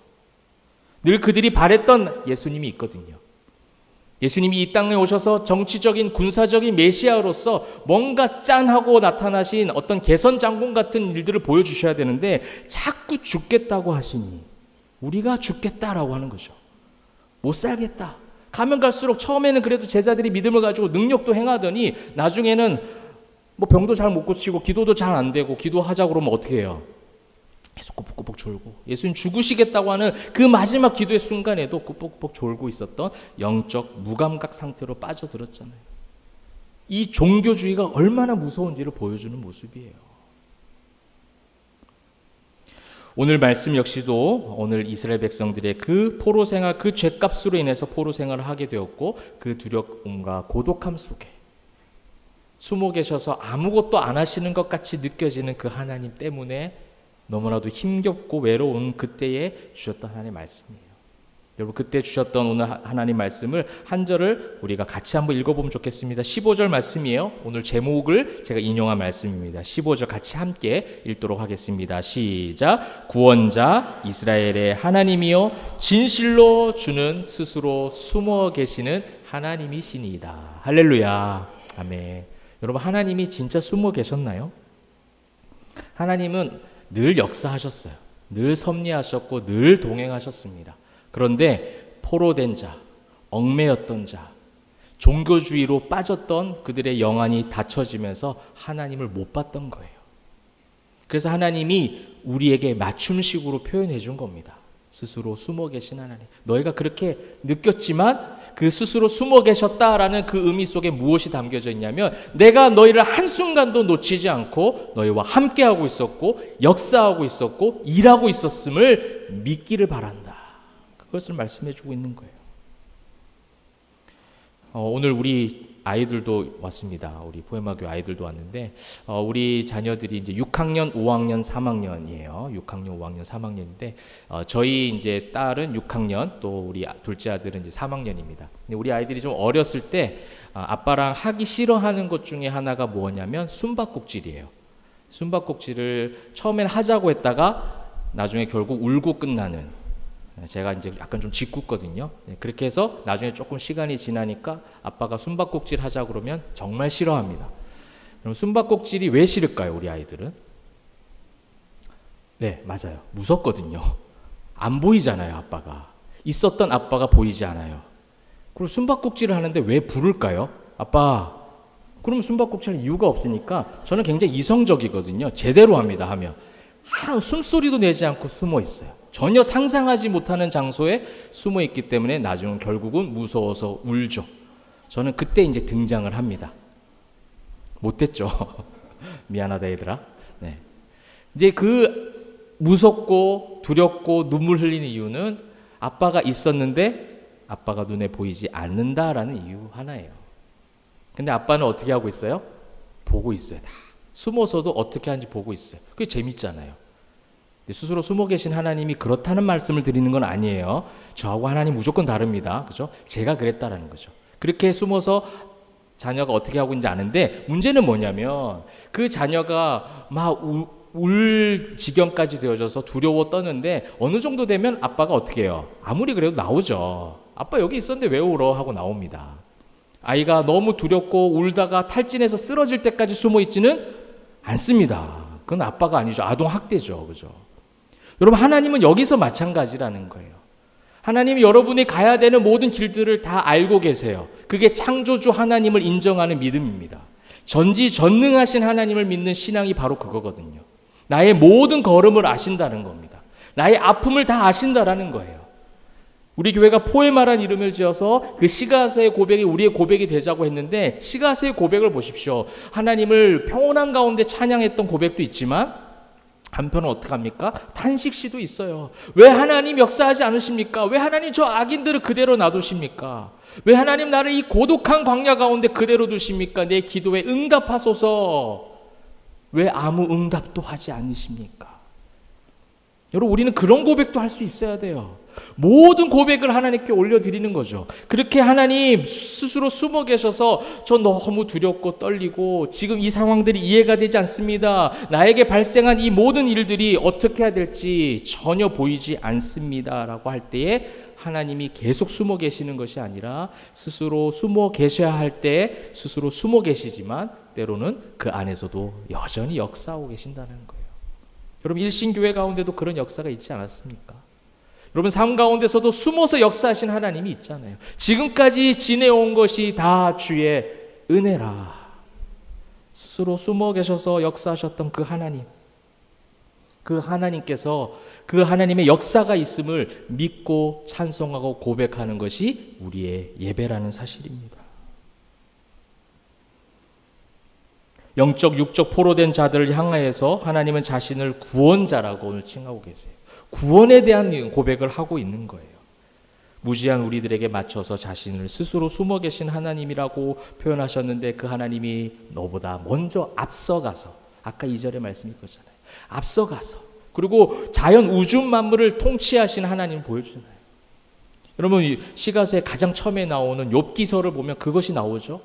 늘 그들이 바랬던 예수님이 있거든요. 예수님이 이 땅에 오셔서 정치적인 군사적인 메시아로서 뭔가 짠하고 나타나신 어떤 개선 장군 같은 일들을 보여주셔야 되는데 자꾸 죽겠다고 하시니 우리가 죽겠다라고 하는 거죠. 못 살겠다. 가면 갈수록 처음에는 그래도 제자들이 믿음을 가지고 능력도 행하더니 나중에는 뭐 병도 잘 못 고치고 기도도 잘 안 되고, 기도하자고 그러면 어떻게 해요? 계속 꾸벅꾸벅 졸고, 예수님 죽으시겠다고 하는 그 마지막 기도의 순간에도 꾸벅꾸벅 졸고 있었던 영적 무감각 상태로 빠져들었잖아요. 이 종교주의가 얼마나 무서운지를 보여주는 모습이에요. 오늘 말씀 역시도 오늘 이스라엘 백성들의 그 포로 생활, 그 죄값으로 인해서 포로 생활을 하게 되었고 그 두려움과 고독함 속에 숨어 계셔서 아무것도 안 하시는 것 같이 느껴지는 그 하나님 때문에 너무나도 힘겹고 외로운 그때에 주셨던 하나님의 말씀이에요. 여러분 그때 주셨던 오늘 하나님 말씀을 한 절을 우리가 같이 한번 읽어보면 좋겠습니다. 15절 말씀이에요. 오늘 제목을 제가 인용한 말씀입니다. 15절 같이 함께 읽도록 하겠습니다. 시작. 구원자 이스라엘의 하나님이요 진실로 주는 스스로 숨어 계시는 하나님이시니이다. 할렐루야. 아멘. 여러분 하나님이 진짜 숨어 계셨나요? 하나님은 늘 역사하셨어요. 늘 섭리하셨고 늘 동행하셨습니다. 그런데 포로된 자, 얽매였던 자, 종교주의로 빠졌던 그들의 영안이 닫혀지면서 하나님을 못 봤던 거예요. 그래서 하나님이 우리에게 맞춤식으로 표현해 준 겁니다. 스스로 숨어 계신 하나님. 너희가 그렇게 느꼈지만 그 스스로 숨어 계셨다라는 그 의미 속에 무엇이 담겨져 있냐면 내가 너희를 한순간도 놓치지 않고 너희와 함께하고 있었고 역사하고 있었고 일하고 있었음을 믿기를 바란다. 그것을 말씀해 주고 있는 거예요. 오늘 우리 아이들도 왔습니다. 우리 포에마교 아이들도 왔는데 우리 자녀들이 이제 6학년, 5학년, 3학년이에요. 6학년, 5학년, 3학년인데 저희 이제 딸은 6학년, 또 우리 둘째 아들은 이제 3학년입니다. 근데 우리 아이들이 좀 어렸을 때 아빠랑 하기 싫어하는 것 중에 하나가 뭐냐면 숨바꼭질이에요. 숨바꼭질을 처음엔 하자고 했다가 나중에 결국 울고 끝나는, 제가 이제 약간 좀 짓궂거든요. 그렇게 해서 나중에 조금 시간이 지나니까 아빠가 숨바꼭질 하자 그러면 정말 싫어합니다. 그럼 숨바꼭질이 왜 싫을까요, 우리 아이들은? 네, 맞아요. 무섭거든요. 안 보이잖아요, 아빠가. 있었던 아빠가 보이지 않아요. 그리고 숨바꼭질을 하는데 왜 부를까요? 아빠. 그럼 숨바꼭질 할 이유가 없으니까 저는 굉장히 이성적이거든요. 제대로 합니다, 하면. 숨소리도 내지 않고 숨어 있어요. 전혀 상상하지 못하는 장소에 숨어 있기 때문에 나중에 결국은 무서워서 울죠. 저는 그때 이제 등장을 합니다. 못됐죠. 미안하다 얘들아. 네. 이제 그 무섭고 두렵고 눈물 흘리는 이유는 아빠가 있었는데 아빠가 눈에 보이지 않는다라는 이유 하나예요. 근데 아빠는 어떻게 하고 있어요? 보고 있어요. 다. 숨어서도 어떻게 하는지 보고 있어요. 그게 재밌잖아요. 스스로 숨어 계신 하나님이 그렇다는 말씀을 드리는 건 아니에요. 저하고 하나님 무조건 다릅니다. 그죠? 제가 그랬다라는 거죠. 그렇게 숨어서 자녀가 어떻게 하고 있는지 아는데 문제는 뭐냐면 그 자녀가 막 울 지경까지 되어져서 두려워 떠는데 어느 정도 되면 아빠가 어떻게 해요? 아무리 그래도 나오죠. 아빠 여기 있었는데 왜 울어? 하고 나옵니다. 아이가 너무 두렵고 울다가 탈진해서 쓰러질 때까지 숨어 있지는 않습니다. 그건 아빠가 아니죠. 아동학대죠. 그죠? 여러분 하나님은 여기서 마찬가지라는 거예요. 하나님이 여러분이 가야 되는 모든 길들을 다 알고 계세요. 그게 창조주 하나님을 인정하는 믿음입니다. 전지전능하신 하나님을 믿는 신앙이 바로 그거거든요. 나의 모든 걸음을 아신다는 겁니다. 나의 아픔을 다 아신다라는 거예요. 우리 교회가 포에마란 이름을 지어서 그 시가서의 고백이 우리의 고백이 되자고 했는데 시가서의 고백을 보십시오. 하나님을 평온한 가운데 찬양했던 고백도 있지만 한편은 어떻게 합니까? 탄식시도 있어요. 왜 하나님 역사하지 않으십니까? 왜 하나님 저 악인들을 그대로 놔두십니까? 왜 하나님 나를 이 고독한 광야 가운데 그대로 두십니까? 내 기도에 응답하소서. 왜 아무 응답도 하지 않으십니까? 여러분 우리는 그런 고백도 할 수 있어야 돼요. 모든 고백을 하나님께 올려드리는 거죠. 그렇게 하나님 스스로 숨어 계셔서 저 너무 두렵고 떨리고 지금 이 상황들이 이해가 되지 않습니다. 나에게 발생한 이 모든 일들이 어떻게 해야 될지 전혀 보이지 않습니다. 라고 할 때에 하나님이 계속 숨어 계시는 것이 아니라 스스로 숨어 계셔야 할 때 스스로 숨어 계시지만 때로는 그 안에서도 여전히 역사하고 계신다는 거예요. 여러분 일신교회 가운데도 그런 역사가 있지 않았습니까? 여러분 삶 가운데서도 숨어서 역사하신 하나님이 있잖아요. 지금까지 지내온 것이 다 주의 은혜라. 스스로 숨어 계셔서 역사하셨던 그 하나님, 그 하나님께서 그 하나님의 역사가 있음을 믿고 찬송하고 고백하는 것이 우리의 예배라는 사실입니다. 영적 육적 포로된 자들을 향하여서 하나님은 자신을 구원자라고 오늘 칭하고 계세요. 구원에 대한 고백을 하고 있는 거예요. 무지한 우리들에게 맞춰서 자신을 스스로 숨어 계신 하나님이라고 표현하셨는데 그 하나님이 너보다 먼저 앞서가서 아까 2절의 말씀이 그거잖아요. 앞서가서 그리고 자연 우주 만물을 통치하신 하나님을 보여주잖아요. 여러분 이 시가서에 가장 처음에 나오는 욥기서를 보면 그것이 나오죠.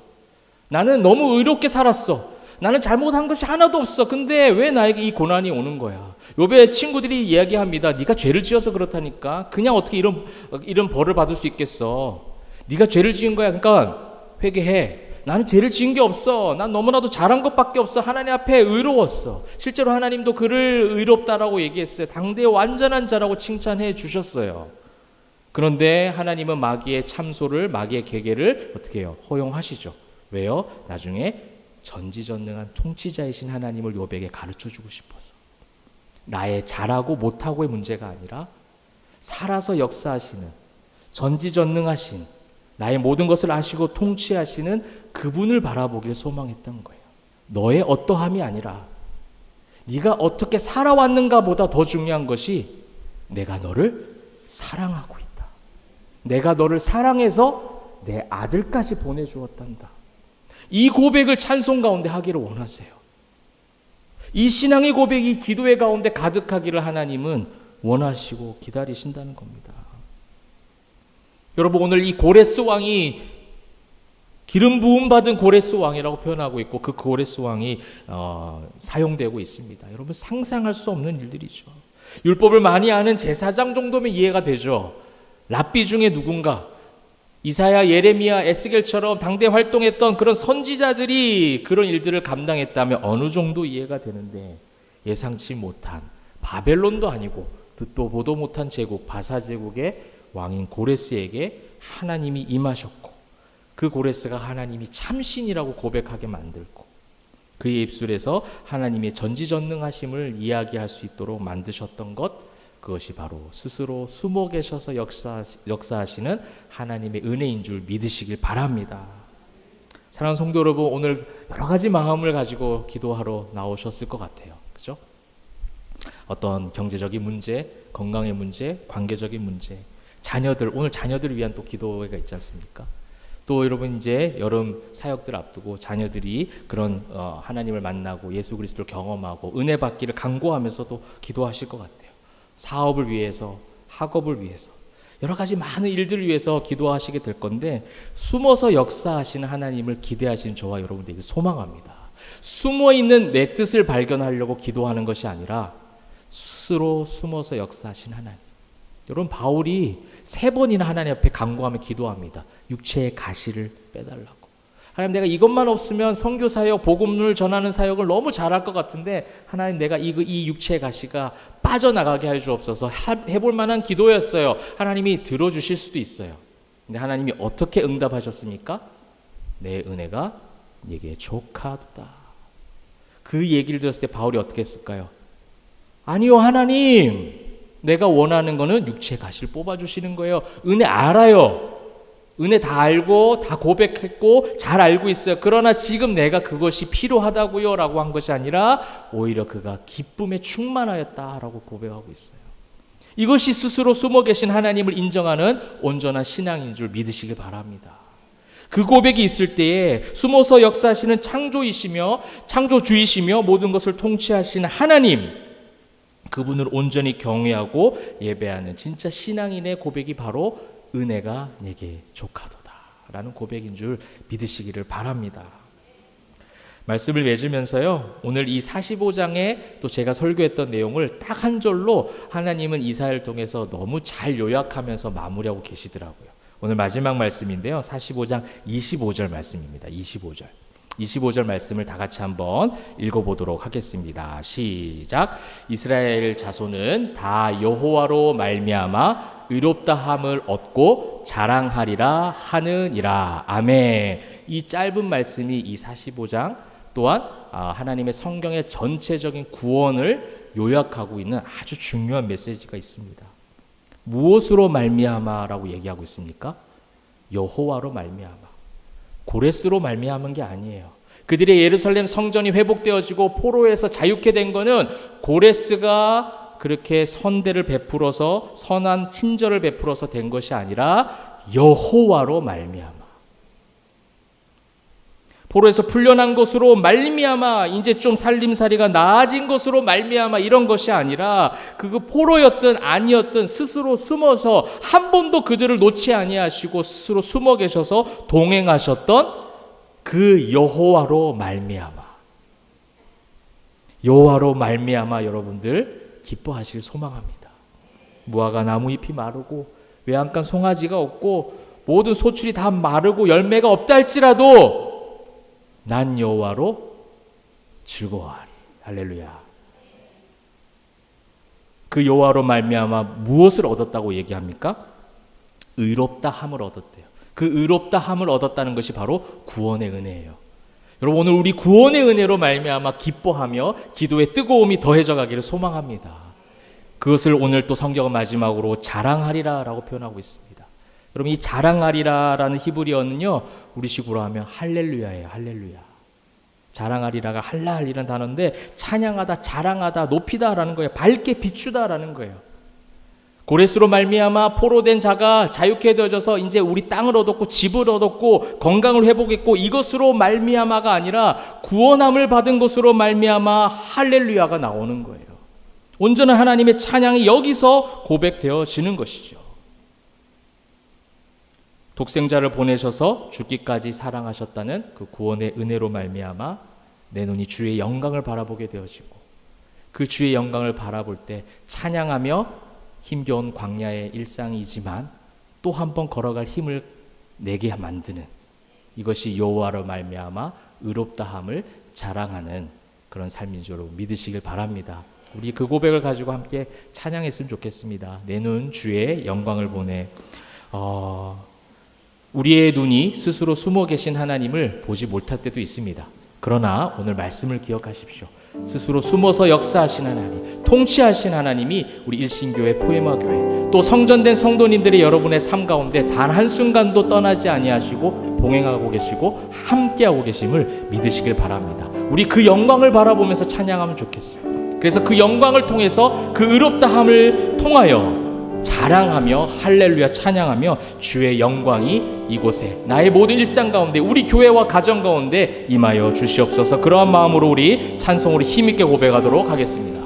나는 너무 의롭게 살았어. 나는 잘못한 것이 하나도 없어. 근데 왜 나에게 이 고난이 오는 거야? 욥의 친구들이 이야기합니다. 네가 죄를 지어서 그렇다니까. 그냥 어떻게 이런 벌을 받을 수 있겠어? 네가 죄를 지은 거야. 그러니까 회개해. 나는 죄를 지은 게 없어. 난 너무나도 잘한 것밖에 없어. 하나님 앞에 의로웠어. 실제로 하나님도 그를 의롭다라고 얘기했어요. 당대의 완전한 자라고 칭찬해 주셨어요. 그런데 하나님은 마귀의 참소를, 마귀의 계계를 어떻게 해요? 허용하시죠. 왜요? 나중에 전지전능한 통치자이신 하나님을 욥에게 가르쳐주고 싶어서. 나의 잘하고 못하고의 문제가 아니라 살아서 역사하시는 전지전능하신 나의 모든 것을 아시고 통치하시는 그분을 바라보길 소망했던 거예요. 너의 어떠함이 아니라 네가 어떻게 살아왔는가 보다 더 중요한 것이 내가 너를 사랑하고 있다. 내가 너를 사랑해서 내 아들까지 보내주었단다. 이 고백을 찬송 가운데 하기를 원하세요. 이 신앙의 고백이 기도의 가운데 가득하기를 하나님은 원하시고 기다리신다는 겁니다. 여러분 오늘 이 고레스 왕이 기름 부음 받은 고레스 왕이라고 표현하고 있고 그 고레스 왕이 사용되고 있습니다. 여러분 상상할 수 없는 일들이죠. 율법을 많이 아는 제사장 정도면 이해가 되죠. 랍비 중에 누군가 이사야, 예레미야, 에스겔처럼 당대 활동했던 그런 선지자들이 그런 일들을 감당했다면 어느 정도 이해가 되는데 예상치 못한 바벨론도 아니고 듣도 보도 못한 제국 바사 제국의 왕인 고레스에게 하나님이 임하셨고 그 고레스가 하나님이 참신이라고 고백하게 만들고 그의 입술에서 하나님의 전지전능하심을 이야기할 수 있도록 만드셨던 것 그것이 바로 스스로 숨어 계셔서 역사하시는 하나님의 은혜인 줄 믿으시길 바랍니다. 사랑하는 성도 여러분 오늘 여러 가지 마음을 가지고 기도하러 나오셨을 것 같아요. 그죠? 어떤 경제적인 문제, 건강의 문제, 관계적인 문제 자녀들, 오늘 자녀들을 위한 또 기도회가 있지 않습니까? 또 여러분 이제 여름 사역들 앞두고 자녀들이 그런 하나님을 만나고 예수 그리스도를 경험하고 은혜 받기를 간구하면서도 기도하실 것 같아요. 사업을 위해서, 학업을 위해서 여러 가지 많은 일들을 위해서 기도하시게 될 건데 숨어서 역사하시는 하나님을 기대하시는 저와 여러분들에게 소망합니다. 숨어있는 내 뜻을 발견하려고 기도하는 것이 아니라 스스로 숨어서 역사하신 하나님. 여러분 바울이 3번이나 하나님 앞에 간구하며 기도합니다. 육체의 가시를 빼달라고. 하나님 내가 이것만 없으면 선교 사역, 복음을 전하는 사역을 너무 잘할 것 같은데 하나님 내가 이 육체의 가시가 빠져나가게 해 주옵소서. 해볼 만한 기도였어요. 하나님이 들어주실 수도 있어요. 근데 하나님이 어떻게 응답하셨습니까? 내 은혜가 네게 족하도다. 그 얘기를 들었을 때 바울이 어떻게 했을까요? 아니요 하나님 내가 원하는 거는 육체의 가시를 뽑아주시는 거예요. 은혜 알아요. 은혜 다 알고 다 고백했고 잘 알고 있어요. 그러나 지금 내가 그것이 필요하다고요 라고 한 것이 아니라 오히려 그가 기쁨에 충만하였다라고 고백하고 있어요. 이것이 스스로 숨어 계신 하나님을 인정하는 온전한 신앙인 줄 믿으시길 바랍니다. 그 고백이 있을 때에 숨어서 역사하시는 창조이시며 창조주이시며 모든 것을 통치하시는 하나님 그분을 온전히 경외하고 예배하는 진짜 신앙인의 고백이 바로 은혜가 내게 족하도다 라는 고백인 줄 믿으시기를 바랍니다. 말씀을 맺으면서요 오늘 이 45장에 또 제가 설교했던 내용을 딱 한 절로 하나님은 이사야를 통해서 너무 잘 요약하면서 마무리하고 계시더라고요. 오늘 마지막 말씀인데요 45장 25절 말씀입니다. 25절 말씀을 다 같이 한번 읽어보도록 하겠습니다. 시작. 이스라엘 자손은 다 여호와로 말미암아 의롭다함을 얻고 자랑하리라 하느니라. 아멘. 이 짧은 말씀이 이 45장 또한 하나님의 성경의 전체적인 구원을 요약하고 있는 아주 중요한 메시지가 있습니다. 무엇으로 말미암아라고 얘기하고 있습니까? 여호와로 말미암아. 고레스로 말미암은 게 아니에요. 그들의 예루살렘 성전이 회복되어지고 포로에서 자유케 된 거는 고레스가 그렇게 선대를 베풀어서 선한 친절을 베풀어서 된 것이 아니라 여호와로 말미암아, 포로에서 풀려난 것으로 말미암아, 이제 좀 살림살이가 나아진 것으로 말미암아, 이런 것이 아니라 그 포로였든 아니었든 스스로 숨어서 한 번도 그들을 놓지 아니하시고 스스로 숨어 계셔서 동행하셨던 그 여호와로 말미암아, 여호와로 말미암아 여러분들 기뻐하실 소망합니다. 무화과 나무 잎이 마르고 외양간 송아지가 없고 모든 소출이 다 마르고 열매가 없다 할지라도 난 여호와로 즐거워하리. 할렐루야. 그 여호와로 말미암아 무엇을 얻었다고 얘기합니까? 의롭다 함을 얻었대요. 그 의롭다 함을 얻었다는 것이 바로 구원의 은혜예요. 여러분, 오늘 우리 구원의 은혜로 말미암아 기뻐하며 기도의 뜨거움이 더해져 가기를 소망합니다. 그것을 오늘 또 성경은 마지막으로 자랑하리라 라고 표현하고 있습니다. 여러분, 이 자랑하리라 라는 히브리어는요, 우리식으로 하면 할렐루야예요. 할렐루야. 자랑하리라가 할랄이라는 단어인데 찬양하다, 자랑하다, 높이다 라는 거예요. 밝게 비추다 라는 거예요. 고레스로 말미암아 포로된 자가 자유케 되어져서 이제 우리 땅을 얻었고 집을 얻었고 건강을 회복했고, 이것으로 말미암아가 아니라 구원함을 받은 것으로 말미암아 할렐루야가 나오는 거예요. 온전한 하나님의 찬양이 여기서 고백되어지는 것이죠. 독생자를 보내셔서 죽기까지 사랑하셨다는 그 구원의 은혜로 말미암아 내 눈이 주의 영광을 바라보게 되어지고, 그 주의 영광을 바라볼 때 찬양하며 힘겨운 광야의 일상이지만 또 한 번 걸어갈 힘을 내게 만드는, 이것이 여호와로 말미암아 의롭다함을 자랑하는 그런 삶인 줄 믿으시길 바랍니다. 우리 그 고백을 가지고 함께 찬양했으면 좋겠습니다. 내 눈 주의 영광을 보내. 우리의 눈이 스스로 숨어 계신 하나님을 보지 못할 때도 있습니다. 그러나 오늘 말씀을 기억하십시오. 스스로 숨어서 역사하신 하나님, 통치하신 하나님이 우리 일신교회, 포에마교회, 또 성전된 성도님들의 여러분의 삶 가운데 단 한순간도 떠나지 아니하시고 동행하고 계시고 함께하고 계심을 믿으시길 바랍니다. 우리 그 영광을 바라보면서 찬양하면 좋겠어요. 그래서 그 영광을 통해서 그 의롭다함을 통하여 자랑하며 할렐루야 찬양하며 주의 영광이 이곳에 나의 모든 일상 가운데 우리 교회와 가정 가운데 임하여 주시옵소서. 그러한 마음으로 우리 찬송으로 힘있게 고백하도록 하겠습니다.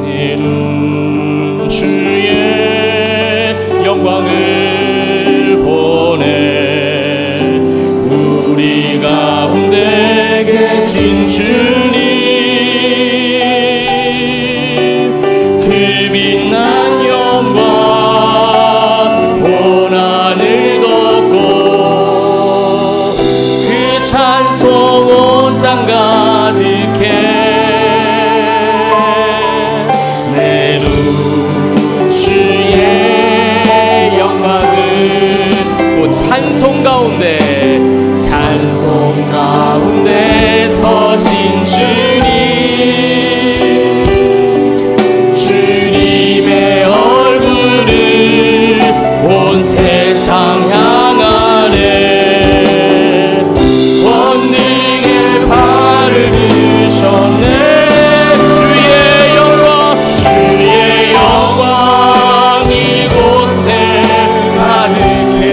내 눈 주의 영광을 보내. 우리 가운데 계신 주님, 찬송 가운데 서신 주님, 주님의 얼굴을 온 세상 향하네. 권능의 발을 드셨네. 주의 영광 이곳에 가득해.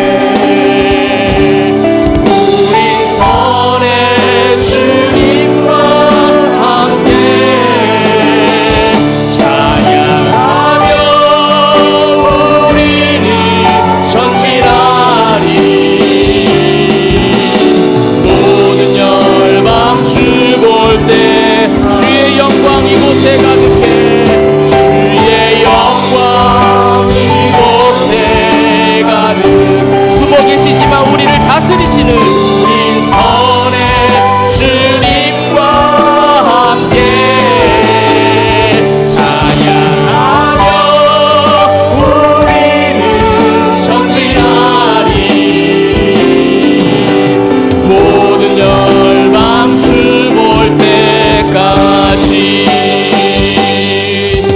이곳에 가득해. 주의 영광 이곳에 가득. 숨어 계시지만 우리를 다스리시는 인선의 주님과 함께 찬양하며 우리는 전진하리. 모든 열방 주 볼 때까지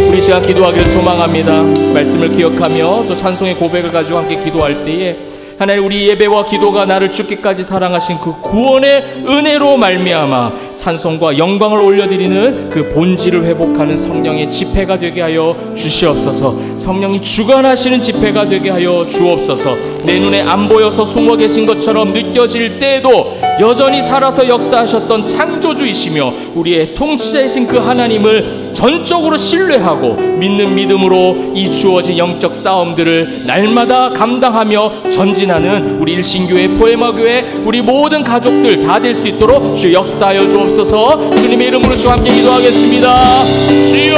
우리 시간 기도하기를 소망합니다. 말씀을 기억하며 또 찬송의 고백을 가지고 함께 기도할 때에 하나님, 우리 예배와 기도가 나를 죽기까지 사랑하신 그 구원의 은혜로 말미암아 찬송과 영광을 올려드리는 그 본질을 회복하는 성령의 집회가 되게 하여 주시옵소서. 성령이 주관하시는 집회가 되게 하여 주옵소서. 내 눈에 안 보여서 숨어 계신 것처럼 느껴질 때에도 여전히 살아서 역사하셨던 창조주이시며 우리의 통치자이신 그 하나님을 전적으로 신뢰하고 믿는 믿음으로 이 주어진 영적 싸움들을 날마다 감당하며 전진하는 우리 일신교회, 포에마교회, 우리 모든 가족들 다 될 수 있도록 주 역사하여 주옵소서. 주님의 이름으로 주와 함께 기도하겠습니다. 주여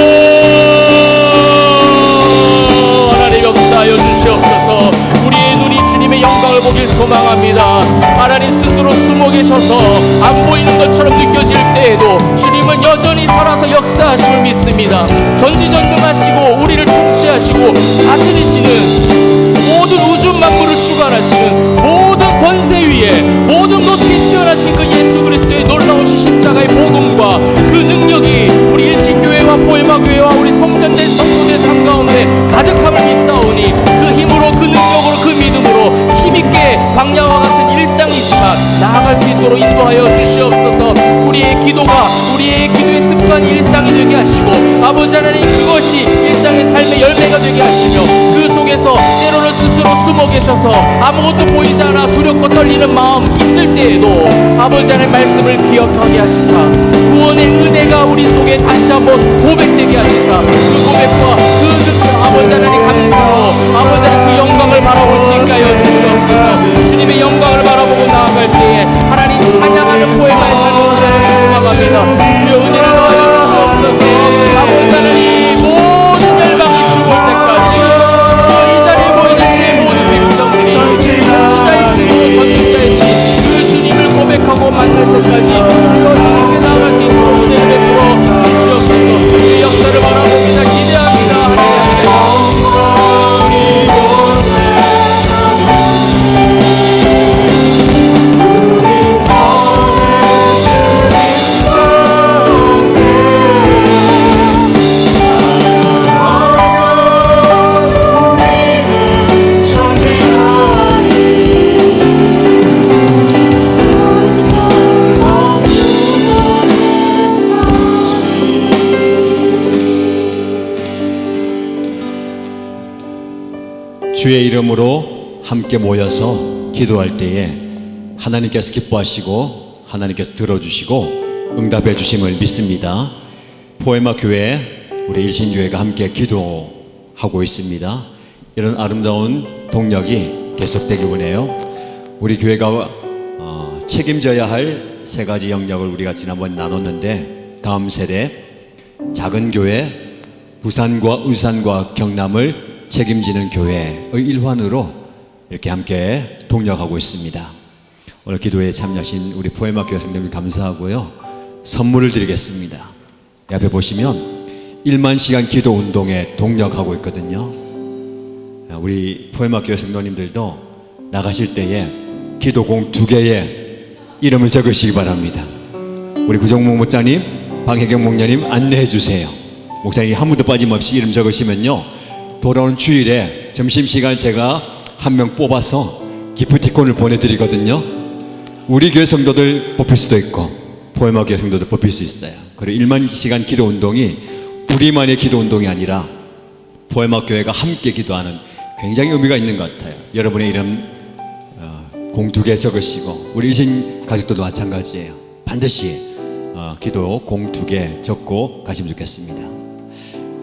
하나님 역사하여 주시옵소서. 우리의 눈이 주님의 영광을 보길 소망합니다. 하나님 스스로 숨어 계셔서 안 보이는 것처럼 느껴질 때에도 주님은 여전히 살아서 역사하심을 믿습니다. 전지전능하시고 우리를 통치하시고 다스리시는 모든 우주 만물을 주관하시는 모든 권세 위에 모든 높이 뛰어나신 그 예수 그리스도의 놀라우신 십자가의 복음과 그 능력이 우리 일신교회와 포에마교회와 우리 성전된 성도들의 삶 가운데 가득함을 믿사오니 그 힘으로 그 능력으로 그 믿음으로 힘있게 광야와 같은 일상이지만 나아갈 수 있도록 인도하여 주시옵소서. 우리의 기도가 우리의 기도의 습관이 일상이 되게 하시고 아버지 하나님 그것이 일상의 삶의 열매가 되게 하시며 그 속에서 때로는 스스로 숨어 계셔서 아무것도 보이지 않아 두렵고 떨리는 마음 있을 때에도 아버지 하나님 말씀을 기억하게 하시사 구원의 은혜가 우리 속에 다시 한번 고백되게 하시사 그 고백과 그 아버지 하나님 감사로 아버지 하나님 그 영광을 바라볼 수 있게 하여 주시옵소서. 주님의 영광을 바라보고 나아갈 때에 하나님 찬양하는 포에마의 삶을 소망합니다. 주여 은혜를 더하여 주시옵소서. 아버지 하나님 모든 열방이 죽을 때까지 이 자리에 모이는 제 모든 백성들이 통치자이시고 전능자이신 그 주님을 고백하고 만날 때까지 주여 주님께 나아갈 수 있도록 은혜를 베풀어 주시옵소서. 그 역사를 바라봅니다. 기대합니다. 주의 이름으로 함께 모여서 기도할 때에 하나님께서 기뻐하시고 하나님께서 들어주시고 응답해 주심을 믿습니다. 포에마 교회 우리 일신교회가 함께 기도하고 있습니다. 이런 아름다운 동력이 계속되기 원해요. 우리 교회가 책임져야 할 세 가지 영역을 우리가 지난번 나눴는데 다음 세대 작은 교회 부산과 울산과 경남을 책임지는 교회의 일환으로 이렇게 함께 동력하고 있습니다. 오늘 기도에 참여하신 우리 포에마 교회 성도님 감사하고요. 선물을 드리겠습니다. 옆에 보시면 1만 시간 기도 운동에 동력하고 있거든요. 우리 포에마 교회 성도님들도 나가실 때에 기도공 2개에 이름을 적으시기 바랍니다. 우리 구정목 목자님, 방혜경 목녀님 안내해 주세요. 목사님이 한 분도 빠짐없이 이름 적으시면요 돌아오는 주일에 점심시간 제가 한 명 뽑아서 기프티콘을 보내드리거든요. 우리 교회 성도들 뽑힐 수도 있고 포에마 교회 성도들 뽑힐 수 있어요. 그리고 1만 시간 기도 운동이 우리만의 기도 운동이 아니라 포에마 교회가 함께 기도하는 굉장히 의미가 있는 것 같아요. 여러분의 이름 공 2개 적으시고 우리 일신 가족들도 마찬가지예요. 반드시 기도 공 2개 적고 가시면 좋겠습니다.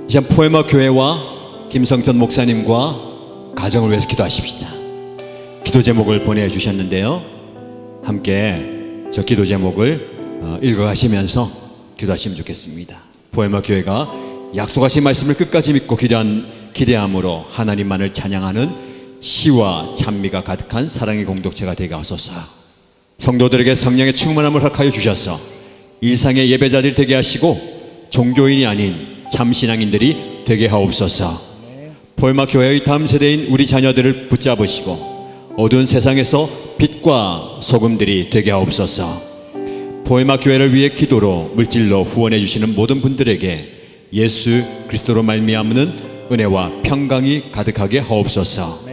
이제 포에마 교회와 김성선 목사님과 가정을 위해서 기도하십시다. 기도 제목을 보내주셨는데요. 함께 저 기도 제목을 읽어가시면서 기도하시면 좋겠습니다. 포에마 교회가 약속하신 말씀을 끝까지 믿고 기대함으로 하나님만을 찬양하는 시와 찬미가 가득한 사랑의 공동체가 되게 하소서. 성도들에게 성령의 충만함을 허락하여 주셔서 일상의 예배자들이 되게 하시고 종교인이 아닌 참신앙인들이 되게 하옵소서. 포에마 교회의 다음 세대인 우리 자녀들을 붙잡으시고 어두운 세상에서 빛과 소금들이 되게 하옵소서. 포에마 교회를 위해 기도로 물질로 후원해 주시는 모든 분들에게 예수 그리스도로 말미암는 은혜와 평강이 가득하게 하옵소서.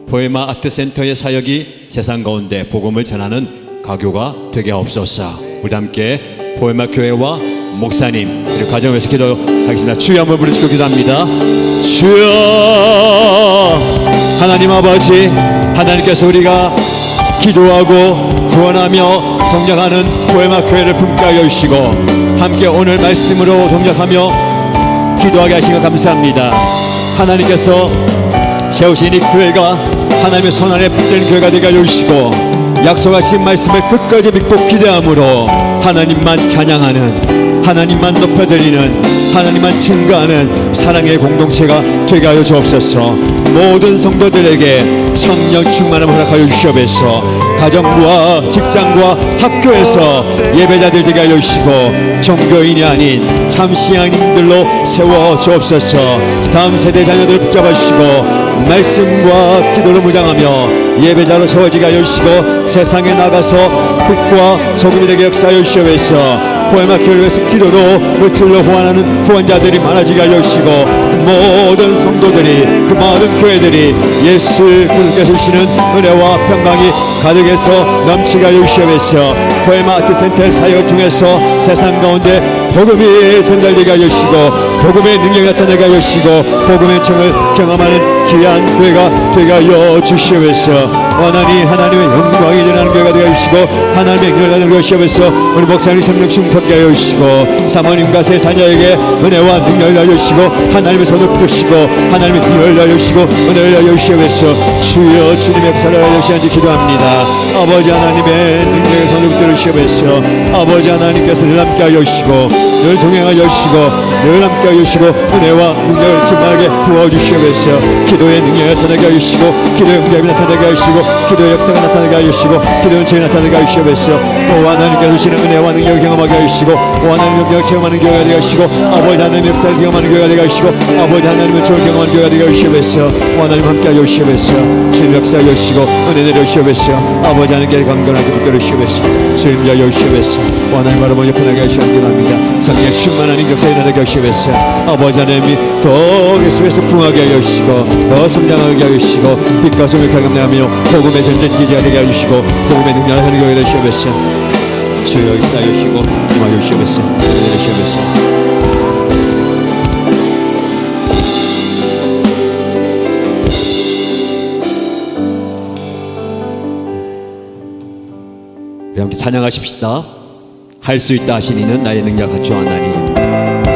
포에마 아트센터의 사역이 세상 가운데 복음을 전하는 가교가 되게 하옵소서. 우리 함께 포에마 교회와 목사님 그리고 가정에서 기도하겠습니다. 주여 한번 부르시고 기도합니다. 주여 하나님 아버지, 하나님께서 우리가 기도하고 구원하며 동력하는 포에마 교회를 품게 하여 주시고 함께 오늘 말씀으로 동력하며 기도하게 하신 것 감사합니다. 하나님께서 세우신 이 교회가 하나님의 손안에 붙들린 교회가 되게 하여 주시고 약속하신 말씀을 끝까지 믿고 기대함으로 하나님만 찬양하는, 하나님만 높여드리는, 하나님만 증거하는 사랑의 공동체가 되게 하여 주옵소서. 모든 성도들에게 성령 충만함을 허락하여 주시옵소서. 가정부와 직장과 학교에서 예배자들 되게 하여 주시고 종교인이 아닌 참 신앙인들로 세워 주옵소서. 다음 세대 자녀들을 붙잡아 주시고 말씀과 기도로 무장하며 예배자로 세워지게 하여 주시고 세상에 나가서 빛과 소금이 되게 역사하여 주시옵소서. 포에마 교회를 위해서 기도로 물질로 후원하는 후원자들이 많아지게 하여 주시고 모든 성도들이 그 모든 교회들이 예수 그리스도께서 주시는 은혜와 평강이 가득해서 넘치게 하여 주시옵소서. 포에마 아트센터의 사역을 통해서 세상 가운데 복음이 전달되게 하여 주시고 복음의 능력이 나타나게 하여 주시고 복음의 청을 경험하는 귀한 교회가 되게 하여 주시옵소서. 원하니 하나님의 영광이 드러나는 교회가 되게 하여 주시고 하나님의 영광이 드러나는 것이 없어서 우리 목사님 성령 충만케 하여 주시고 사모님과 세 자녀에게 은혜와 능력을 하여 주시고 하나님의 손을 붙으시고 하나님의 능력을 하여 주시고 은혜를 하여 주시옵소서. 주여 주님의 역사를 하여 주시는지 기도합니다. 아버지 하나님의 능력의 손을 붙들으시옵소서. 아버지 하나님께서 늘 함께 하여 주시고 늘 동행하여 주시고 늘 함께 하여 주시고 은혜와 능력을 충만하게 부어주시옵소서. 기도의 능력이 나타나게 하여 주시고 기도의 응답이 나타나게 하여 주시고 기도의 역사가 나타나게 하여 주시고 기도의 은총이 나타나게 하여 주시옵소서. 오 하나님께서 주시는 은혜와 능력을 경험하게 하여 주시고 오 하나님의 능력을 체험하는 교회가 되게 하시고 아버지 하나님의 역사를 경험하는 교회가 되게 하시고 아버지 하나님의 은총을 경험하는 교회가 되게 하여 주시옵소서. 오 하나님 함께 하여 주시옵소서. 주님 역사하여 주시고 은혜 내려 주시옵소서. 아버지 하나님께 강건하게 붙들어 주시옵소서. 주님 자여 주시옵소서. 오 하나님 바라보며 편하게 하시기 바랍니다. 성령 충만한 인격사에 나타나게 하시옵소서. 아버지 하나님이 더 예수에서 풍하게 하여 주시고 더 성장하게 하여 주시고 빛과 소명을 경험하며 복음의 전전기지가 되게 하여 주시고 복음의 능력을 하는 교회가 되시옵소서. 주여 역사하여 주시고 임하여 주시옵소서. 은혜 주시옵소서. 우리 함께 찬양하십시다. 할 수 있다 하신 이는 나의 능력 갖추었나니.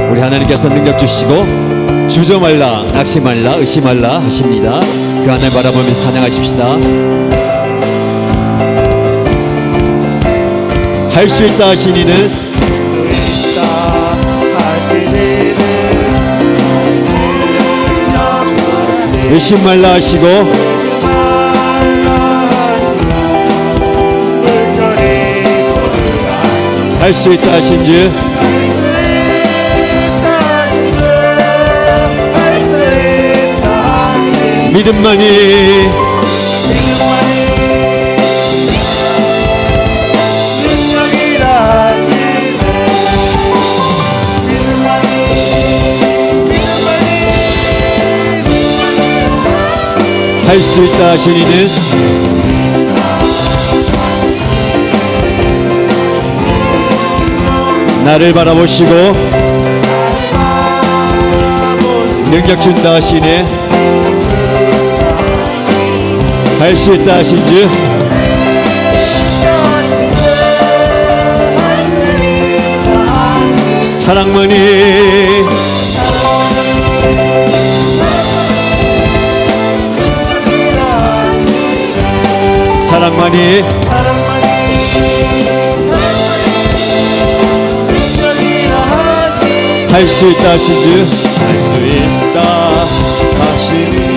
우리 하나님께서 능력 주시고 주저 말라 낙심 말라 의심 말라 하십니다. 그 하나님 바라보면서 찬양하십시다. 할 수 있다 하신 이는 의심 말라 하시고 할 수 있다 하신즉 믿음만이 할 수 있다 하신 이는 나를 바라보시고 능력 준다 하시네. 할 수 있다 하신즉 사랑만이 사랑만이 할 수 있다 하신즉 할 수 있다 하시니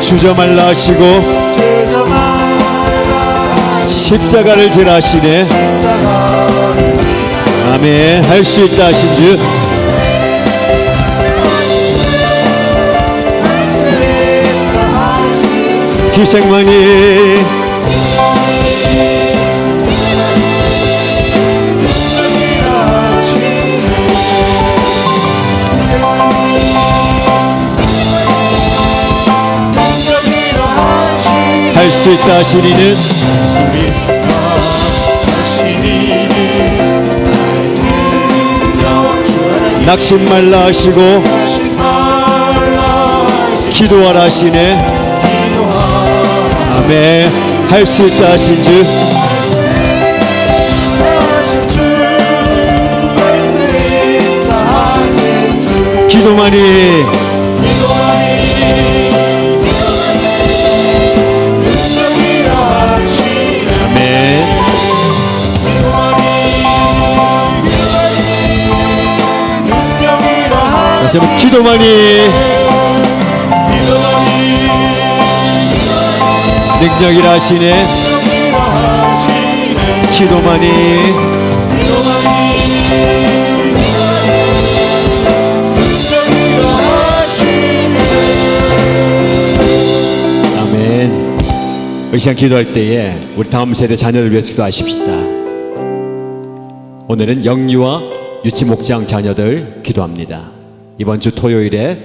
주저 말라 하시고 십자가를 지라 하시네. 아멘. 할 수 있다 하신즉 희생만이 수 있다 하신 이는 낙심 말라 하시고 기도하라 하시네. 아멘. 할 수 있다 하신 주 기도만이 아멘. 다시 한번 기도만이 능력이라 하시네. 기도만이 아멘. 이 시간 기도할 때에 우리 다음 세대 자녀를 위해서 기도하십시다. 오늘은 영유아 유치 목장 자녀들 기도합니다. 이번 주 토요일에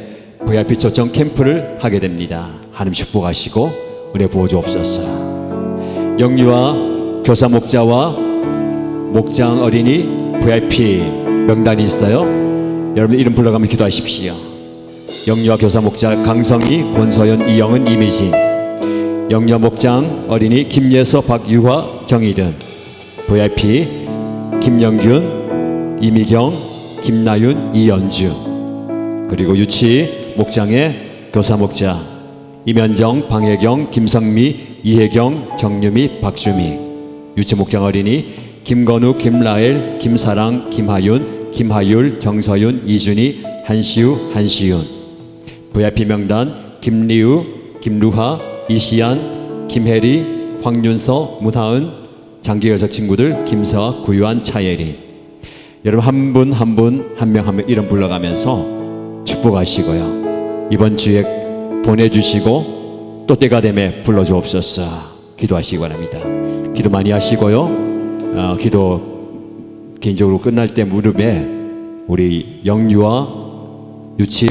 VIP 초청 캠프를 하게 됩니다. 하나님 축복하시고 은혜 부어 주옵소서. 영유아 교사 목자와 목장 어린이 VIP 명단이 있어요. 여러분 이름 불러가며 기도하십시오. 영유아 교사 목자 강성희, 권서연, 이영은, 이미진. 영유아 목장 어린이 김예서, 박유화, 정희든. VIP 김영균, 이미경, 김나윤, 이연주. 그리고 유치 목장의 교사 목자 이면정, 방혜경, 김성미, 이혜경, 정유미, 박주미. 유치 목장 어린이 김건우, 김라엘, 김사랑, 김하윤, 김하율, 정서윤, 이준희, 한시우, 한시윤. VIP 명단 김리우, 김루하, 이시안, 김혜리, 황윤서, 문하은, 장기열석 친구들 김서아, 구유한, 차예리. 여러분 한 분 한 분 한 명 한 명 이름 불러가면서 축복하시고요. 이번 주에 보내주시고 또 때가 되매 불러주옵소서. 기도하시기 바랍니다. 기도 많이 하시고요. 기도 개인적으로 끝날 때 무릎에 우리 영유아 유치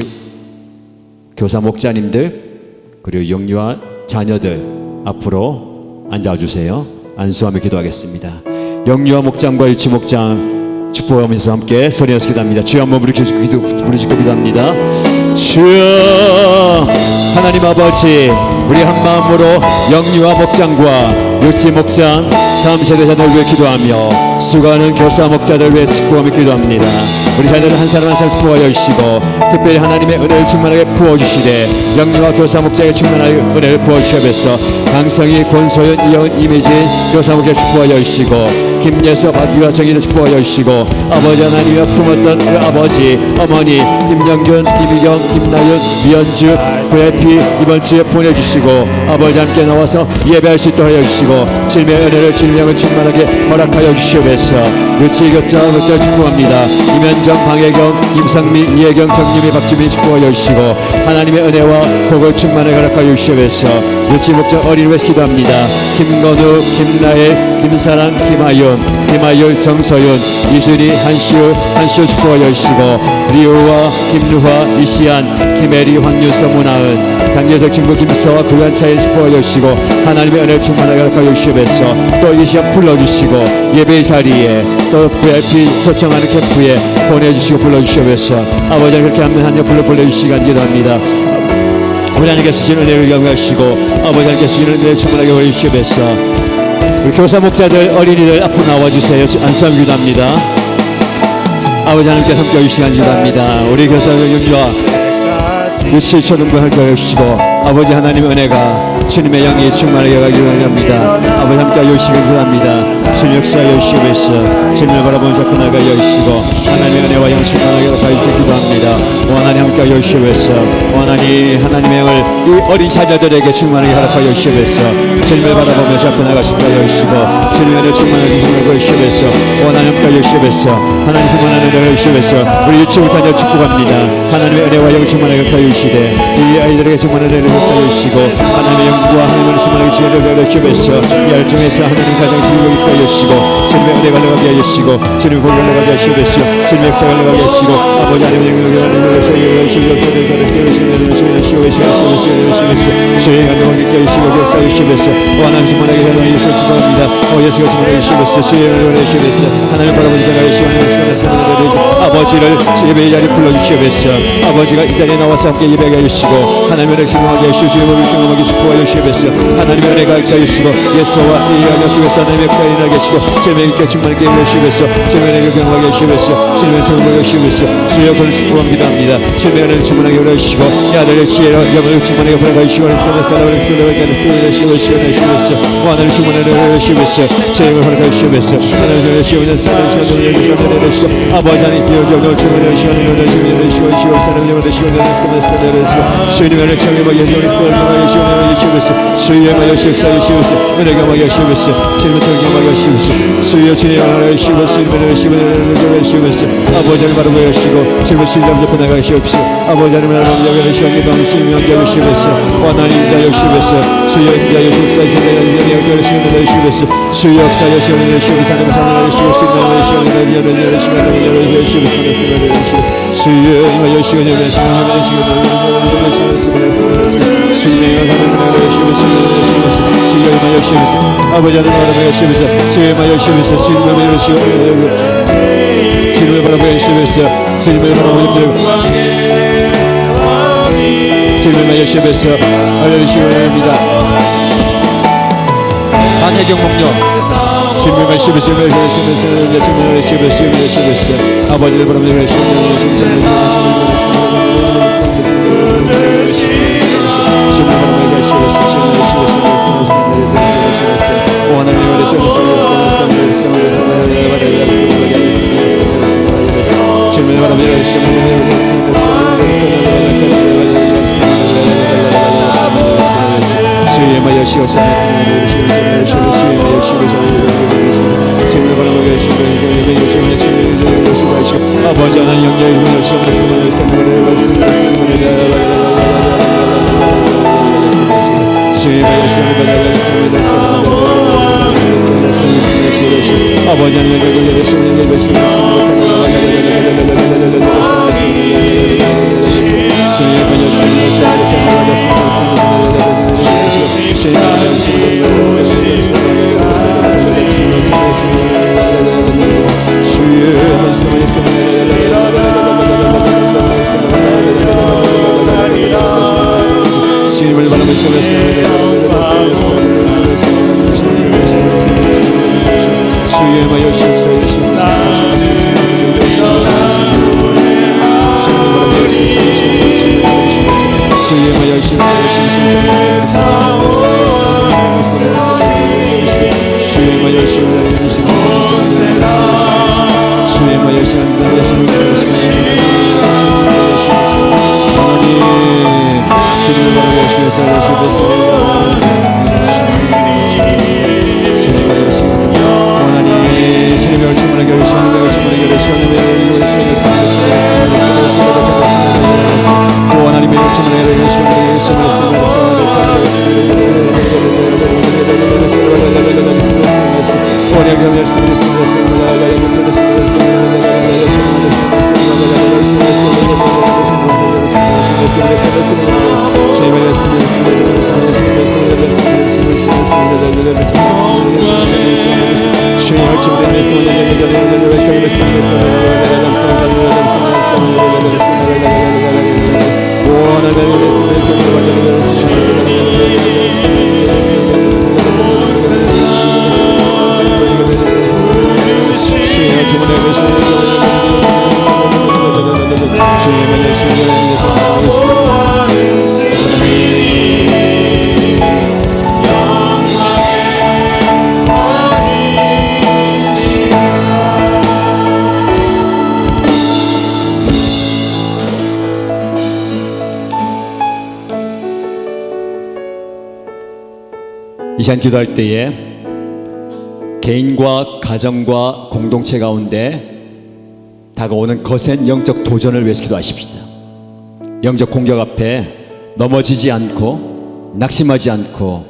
교사 목자님들 그리고 영유아 자녀들 앞으로 앉아주세요. 안수하며 기도하겠습니다. 영유아 목장과 유치 목장 축복하면서 함께 소리내서 기도합니다. 주여 한번 부르짖고 기도합니다. 주여 하나님 아버지, 우리 한 마음으로 영유아 목장과 유치 목장 다음 세대 자녀를 위해 기도하며 수고하는 교사 목자들 위해 축복하며 기도합니다. 우리 자녀를 한 사람 한 사람 축복하여 주시고 특별히 하나님의 은혜를 충만하게 부어주시되 영유아 교사 목자에게 충만하게 은혜를 부어주시옵소서. 강성희, 권소연, 이영은, 이미진 교사 목자 축복하여 주시고 김예서, 박유아, 정희를 축복하여 주시고 아버지 하나님의 품었던 그 아버지 어머니 김영균, 이미경, 김나윤, 미연주 VIP 이번 주에 보내주시고 아버지 함께 나와서 예배할 수 있도록 하여 주시고 주님의 은혜를 주님의 충만하게 허락하여 주시옵소서. 유치 교자 목자 축복합니다. 이면정, 방혜경, 김상미, 이혜경, 정유미, 박주민 축복하여 주시고 하나님의 은혜와 복을 충만하게 허락하여 주시옵소서. 유치 목자 어린이 위해서 기도합니다. 김건우, 김나엘, 김사랑, 김하윤, 김하율, 정서윤, 이순희, 한시우 축복하여 주시고 리우와 김루화, 이시안, 김혜리, 황유서, 문하은, 강예석 친구 김서와 구간차일 축복하여 주시고 하나님의 은혜를 충만하게 허락하여 주시옵소서. 또 이 시간 불러주시고 예배 자리에 또 VIP 초청하는 캠프에 보내주시고 불러주시옵소서. 아버지 그렇게 하면 한여 불러주시기 간절합니다. 우리 하나님께서 주시는 은혜를 영광하시고 아버지 하나님께서 주시는 은혜를 충만하게 보여주시옵소서. 우리 교사 목자들 어린이들 앞으로 나와주세요. 안수함 기도합니다. 아버지 하나님께서 함께 해주시기 간절합니다. 우리 교사들 영유아 유치 초등부 함께 해주시고 아버지 하나님의 은혜가 주님의 영이 충만하게 가기를 원합니다. 아버지 함께 해주시기 간절합니다. 주님 역사하여 주시옵소서. 주님을 바라보는 접근하게 하여 주시고 하나님의 은혜와 영 충만하게 하여 주시기 기도합니다. 하나님 함께 하여 주시옵소서. 하나님의 영을 이 어린 자녀들에게 충만하게 허락하여 주시옵소서. 주님을 바라보며 접근하게 하여 주시고 주님의 은혜 충만하게 하여 주시옵소서. 하나님 함께 하여 주시옵소서. 하나님 충만한 은혜를 주시옵소서. 우리 유치부 자녀 축복합니다. 하나님의 은혜와 영 충만하게 하여 주시되 이 아이들에게 충만한 은혜를 하여 주시고 하나님의 영과 하나님의 충만하게 주시옵소서. 이 알중에서 하나님 가장 즐거워 있게 하여 주시고 주님의 은혜가 흘러가게 하여 주시고 주님의 복이 흘러가게 하시옵소서. 주님의 역사가 흘러가게 하시고 아버지 하나님의 영광을 하나님 바라보는 아버지를 예배의 자리에 불러주시옵소서. 아버지가 이 자리에 나와서 함께 예배하게 해주시고 하나님의 은혜를 경험하게 해주시고 주님의 경험하게 축복하여 주시옵소서. 하나님의 은혜가 있게 해주시고 예수와 이해하며 주께서 하나님의 역사에 일하게 해주시고 주님의 일께 충만하게 해주시옵소서. 주님의 은혜를 경험하게 해주시옵소서. 주님의 성령을 해주시옵소서. 주의 권을 축복합니다. 주님의 은혜를 충만하게 해주시고 야들의 지혜로 여러분을 충만하게 보내가 주시고 하나님을 충만하게 해주시옵소서. 주님을 허락하여 주시옵소서. 하나님을 주시옵소서. 아버지 하나님 기억을 주님을 주시옵소서. 주님의 은혜를 경험하게 해주시옵소서. 주의 마여 역사하시옵소서. 은혜가 마여 하시옵소서. 주님의 경험하게 하시옵소서. 주여 주님을 하시옵소서. 주님을 하시옵소서. 아버지 하나님 바라보여 하시고 주님의 신뢰함을 보내가 하시옵소서. 아버지 하나님 바라보여 하시고 주님의 영광을 하시옵소서. 하나님 인자여 하시옵소서. 주여 인자여 역사하시옵소서. 주여 역사하여 하시옵소서. 하나님 사랑하여 하시옵소서. 주여 임하여 하시옵소서. 아버지 하나님 바라보여 하시옵소서. 주여 임하여 하시옵소서. 주님을 바라보여 하시옵소서. 주님을 바라보여 하시옵소서. 알려주시옵소서. 반해경 목령 주님을 하시옵소서. 아버지를 바라보여 하시옵소서. 아버지 하나님 영광을 아버지 주님을 이 시간 기도할 때에 개인과 가정과 공동체 가운데 다가오는 거센 영적 도전을 위해서 기도하십시다. 영적 공격 앞에 넘어지지 않고 낙심하지 않고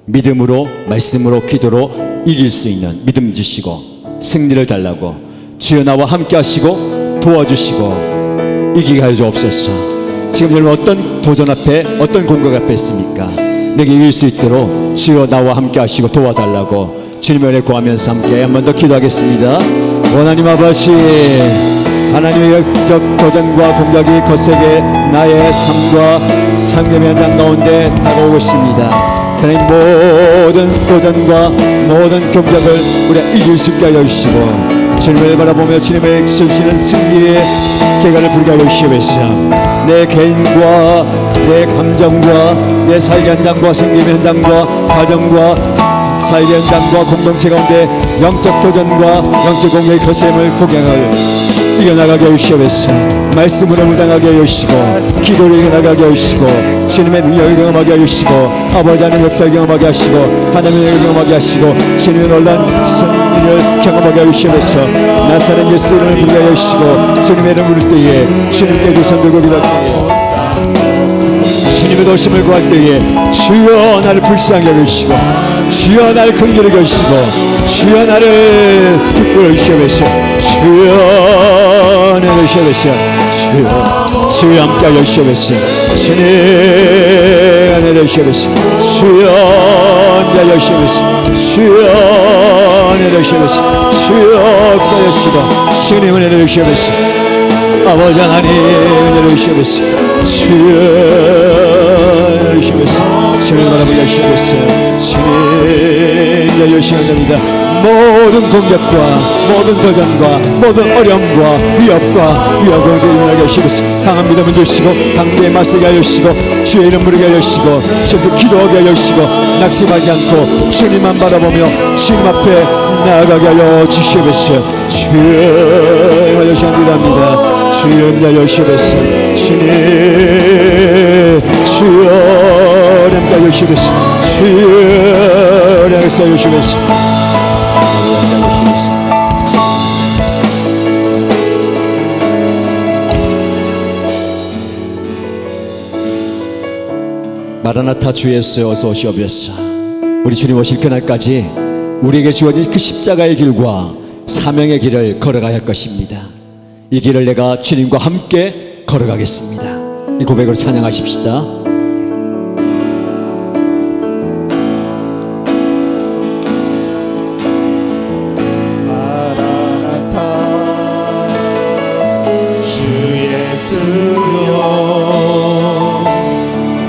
믿음으로 말씀으로 기도로 이길 수 있는 믿음 주시고 승리를 달라고 주여 나와 함께 하시고 도와주시고 이기게 하여 주옵소서. 지금 여러분 어떤 도전 앞에, 어떤 공격 앞에 있습니까? 내게 이길 수 있도록 주여 나와 함께 하시고 도와달라고 주님의 은혜 구하면서 함께 한 번 더 기도하겠습니다. 하나님 아버지, 하나님의 역적 도전과 공격이 거세게 나의 삶과 상념의 현장 가운데 다가오고 있습니다. 하나님 모든 도전과 모든 공격을 우리가 이길 수 있게 하여 주시고 주님을 바라보며 주님의 주시는 승리의 계가를 부르게 하여 주시옵소서. 내 개인과 내 감정과 내 사회 현장과 생김의 현장과 가정과 사회 현장과 공동체 가운데 영적 도전과 영적 공격의 거셈을 구경을 이겨나가게 하여 주시옵소서. 말씀으로 무장하게 하여 주시고 기도를 이겨나가게 하여 주시고 주님의 능력을 경험하게 하여 주시고 아버지 하나님의 역사를 경험하게 하시고 하나님의 능력을 경험하게 하시고 주님의 놀라운 선을 경험하게 하여 주시옵소서. 나사렛 예수 이름을 부르게 하여 주시고 주님의 이름을 부를 때에 주님께 두 손 들고 기도할 때에 주님의 도심을 구할 때에 주여 나를 불쌍히 여기시고 주여 나를 긍휼히 여기시고 주여 나를 기쁘게 여기시옵소서. 주여 나를 여기시옵소서. 주여 함께 하여 주시옵소서. 주님 나를 여기시옵소서. 주여 나를 여기시옵소서. 주여 나를 여기시옵소서. 주여 역사하시고 주님 은혜를 주시옵소서. 아버지 하나님 은혜를 주시옵소서. 주여 주시옵소서. 주님을 바라보게 하시옵소서. 주님 열심히 합니다. 모든 공격과 모든 도전과 모든 어려움과 위협과 위협을 일어나게 하시옵소서. 강한 믿음을 주시고 강대에 맞서게 하여 주시고 주의 이름 부르게 하여 주시고 계속 기도하게 하여 주시고 낙심하지 않고 주님만 바라보며 주님 앞에 나아가게 하여 주시옵소서. 주여 열심히 기도합니다. 주여 여시옵소서. 주님 주여 함께 여시옵소서. 주여 역사 여시옵소서. 마라나타 주 예수 어서 오시옵소서. 우리 주님 오실 그날까지 우리에게 주어진 그 십자가의 길과 사명의 길을 걸어가야 할 것입니다. 이 길을 내가 주님과 함께 걸어가겠습니다. 이 고백으로 찬양하십시다. 마라나타 주 예수여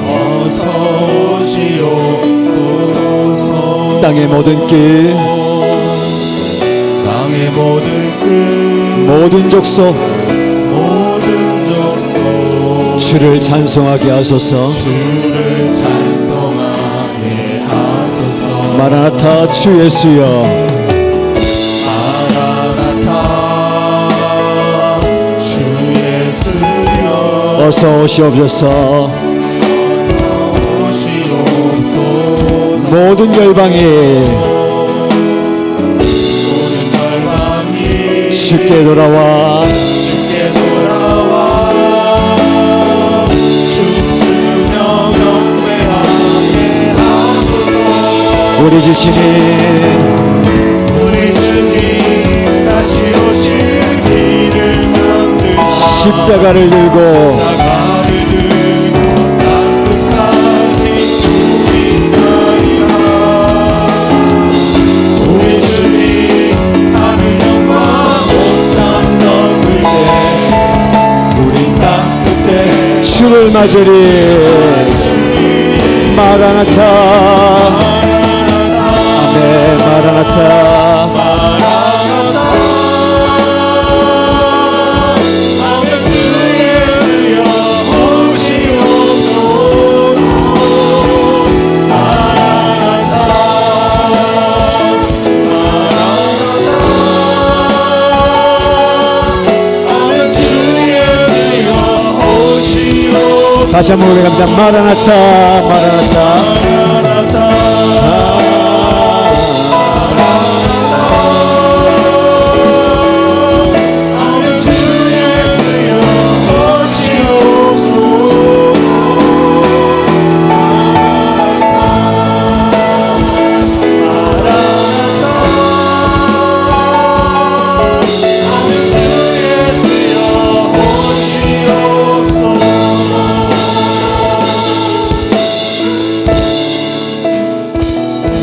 어서 오시옵소서. 땅의 모든 길 땅의 모든 끝 모든 족속 모든 족속 주를 찬송하게 하소서. 주를 찬송하게 하소서. 마라나타 주 예수여 마라나타 주 예수여 어서 오시옵소서. 오시옵소서. 모든 열방이 주께 돌아와 주께 돌아와 춤추며 경배하게 하소서. 우리 주시니 우리 주님 다시 오실 길을 만드사 십자가를 들고 십자가를 들고 땅 끝까지 주인하리라. 우리 주님 하늘 영광 우리 땅 끝에 주를 맞으리. 마라나타 아멘. 마라나타 하늘 주의 주여 오시옵소서. 마라나타 하늘 주의 주여 오시옵소서. 다시 한번 우리 감사. 마라나타 마라나타 하늘 주의 주여 오시옵소서. 하늘 주의 주여 오시옵소서.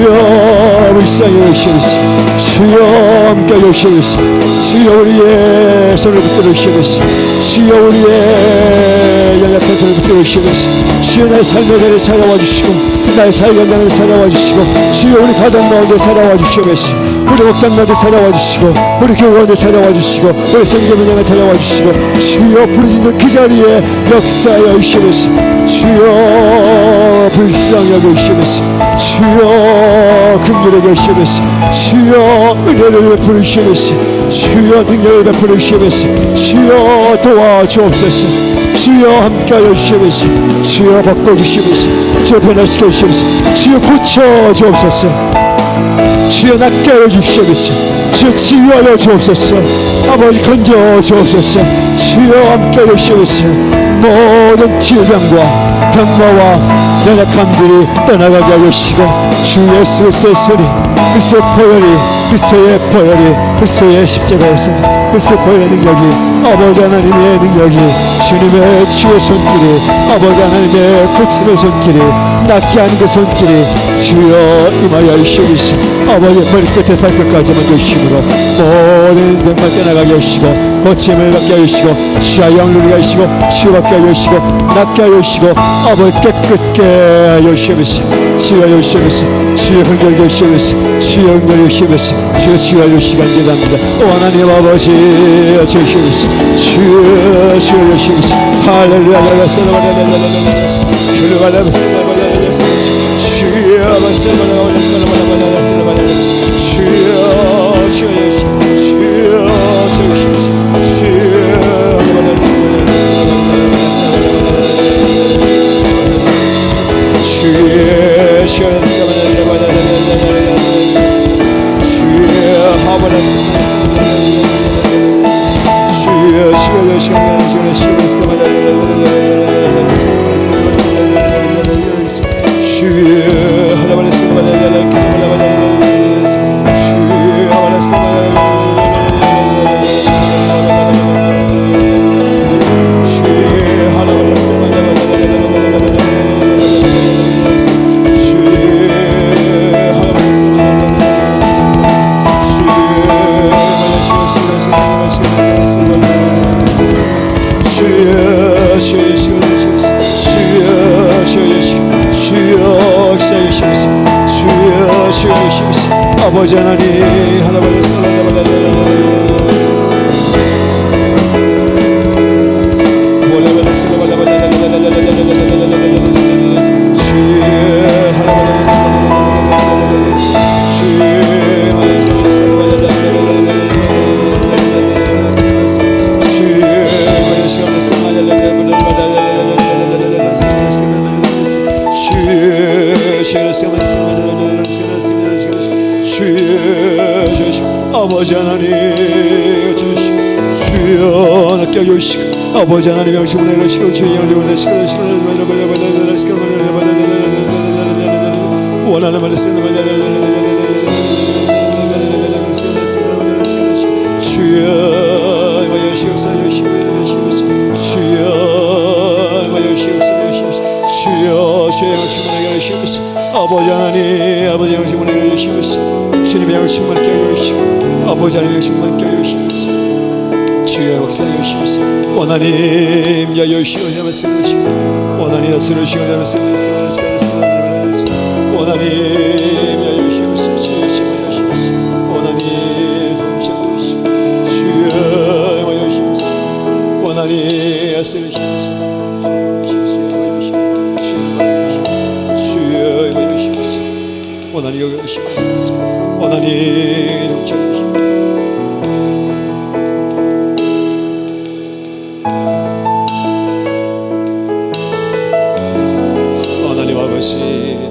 주여 불쌍히 여기시옵소서. 주여 함께 여기시옵소서. 주여 우리의 손을 붙들어 주시옵소서. 주여 우리의 연약한 손을 붙들어 주시옵소서. 주여 나의 삶의 자리에 찾아와 주시고 나의 사역 현장에 찾아와 주시고 주여 우리 가정 가운데 찾아와 주시옵소서. 우리 목장 가운데 찾아와 주시고 우리 교회 가운데 찾아와 주시고 우리 성교 현장에 찾아와 주시고 주여 부르짖는 그 자리에 역사하여 주시옵소서. 주여 불쌍히 여기시옵소서. 주여 긍휼히 여기시옵소서. 주여 은혜를 베풀어 주시옵소서. 주여 능력을 베풀어 주시옵소서. 주여 도와주옵소서. 주여 함께하여 주시옵소서. 주여 바꿔주시옵소서. 주여 변화시켜 주시옵소서. 주여 고쳐주옵소서. 주여 낫게 하여 주시옵소서. 주여 치유하여 주옵소서. 아버지 건져 주옵소서. 주여 함께하여 주시옵소서. 모든 질병과 병마와 연약함들이 떠나가게 하시고 주 예수 그리스도의 손이 그리스도의 보혈이 그리스도의 보혈이 그리스도의 십자가에서 그리스도의 보혈의 능력이 아버지 하나님의 능력이 주님의 치유의 손길이 아버지 하나님의 고침의 손길이 낫게 하는 그 손길이 주여 임하여 주시옵시고 아버지의 머리끝에 발끝까지만 주심으로 모든 병만 떠나가게 하시고 고침을 받게 하시고 치아 영루게 하시고 치유받게 하시고 낫게 하시고 아버지 깨끗게 하여 주시옵시고 치유하여 주시옵시고 주여 흥결 주시옵시고 주여 흥결 주시옵시고 주여 치유하여 주시기 간절합니다. 오 하나님 아버지 주시옵시고 주여 주시옵시고 할렐루야 할렐루야 아버지 하나님 하나님 아버지 하나님 주여 낫게 하시고 아버지 하나님 영심을 내려시고 주여 영심을 내시고 원하는 말을 쓰는 주여 여시옵소서 주여 주여 주여 영심을 내려시옵소서 아버지 하나님 아버지 영심을 내려시옵소서 주님의 영심을 깨우시고 아버지 하나님 영심을 깨우시옵소서 주여 역사해 주시옵소서 원하님 야여시오 말씀하시고 원하님 야스러시오 말씀하시고 원하님 야여시옵소서 주여 주시옵소서 원하님 성장하시고 주여 야여시옵소서 원하님 야스러시옵소서 원하님 여기 오시옵소서 원하님 동참하시옵소서 하나님 아버지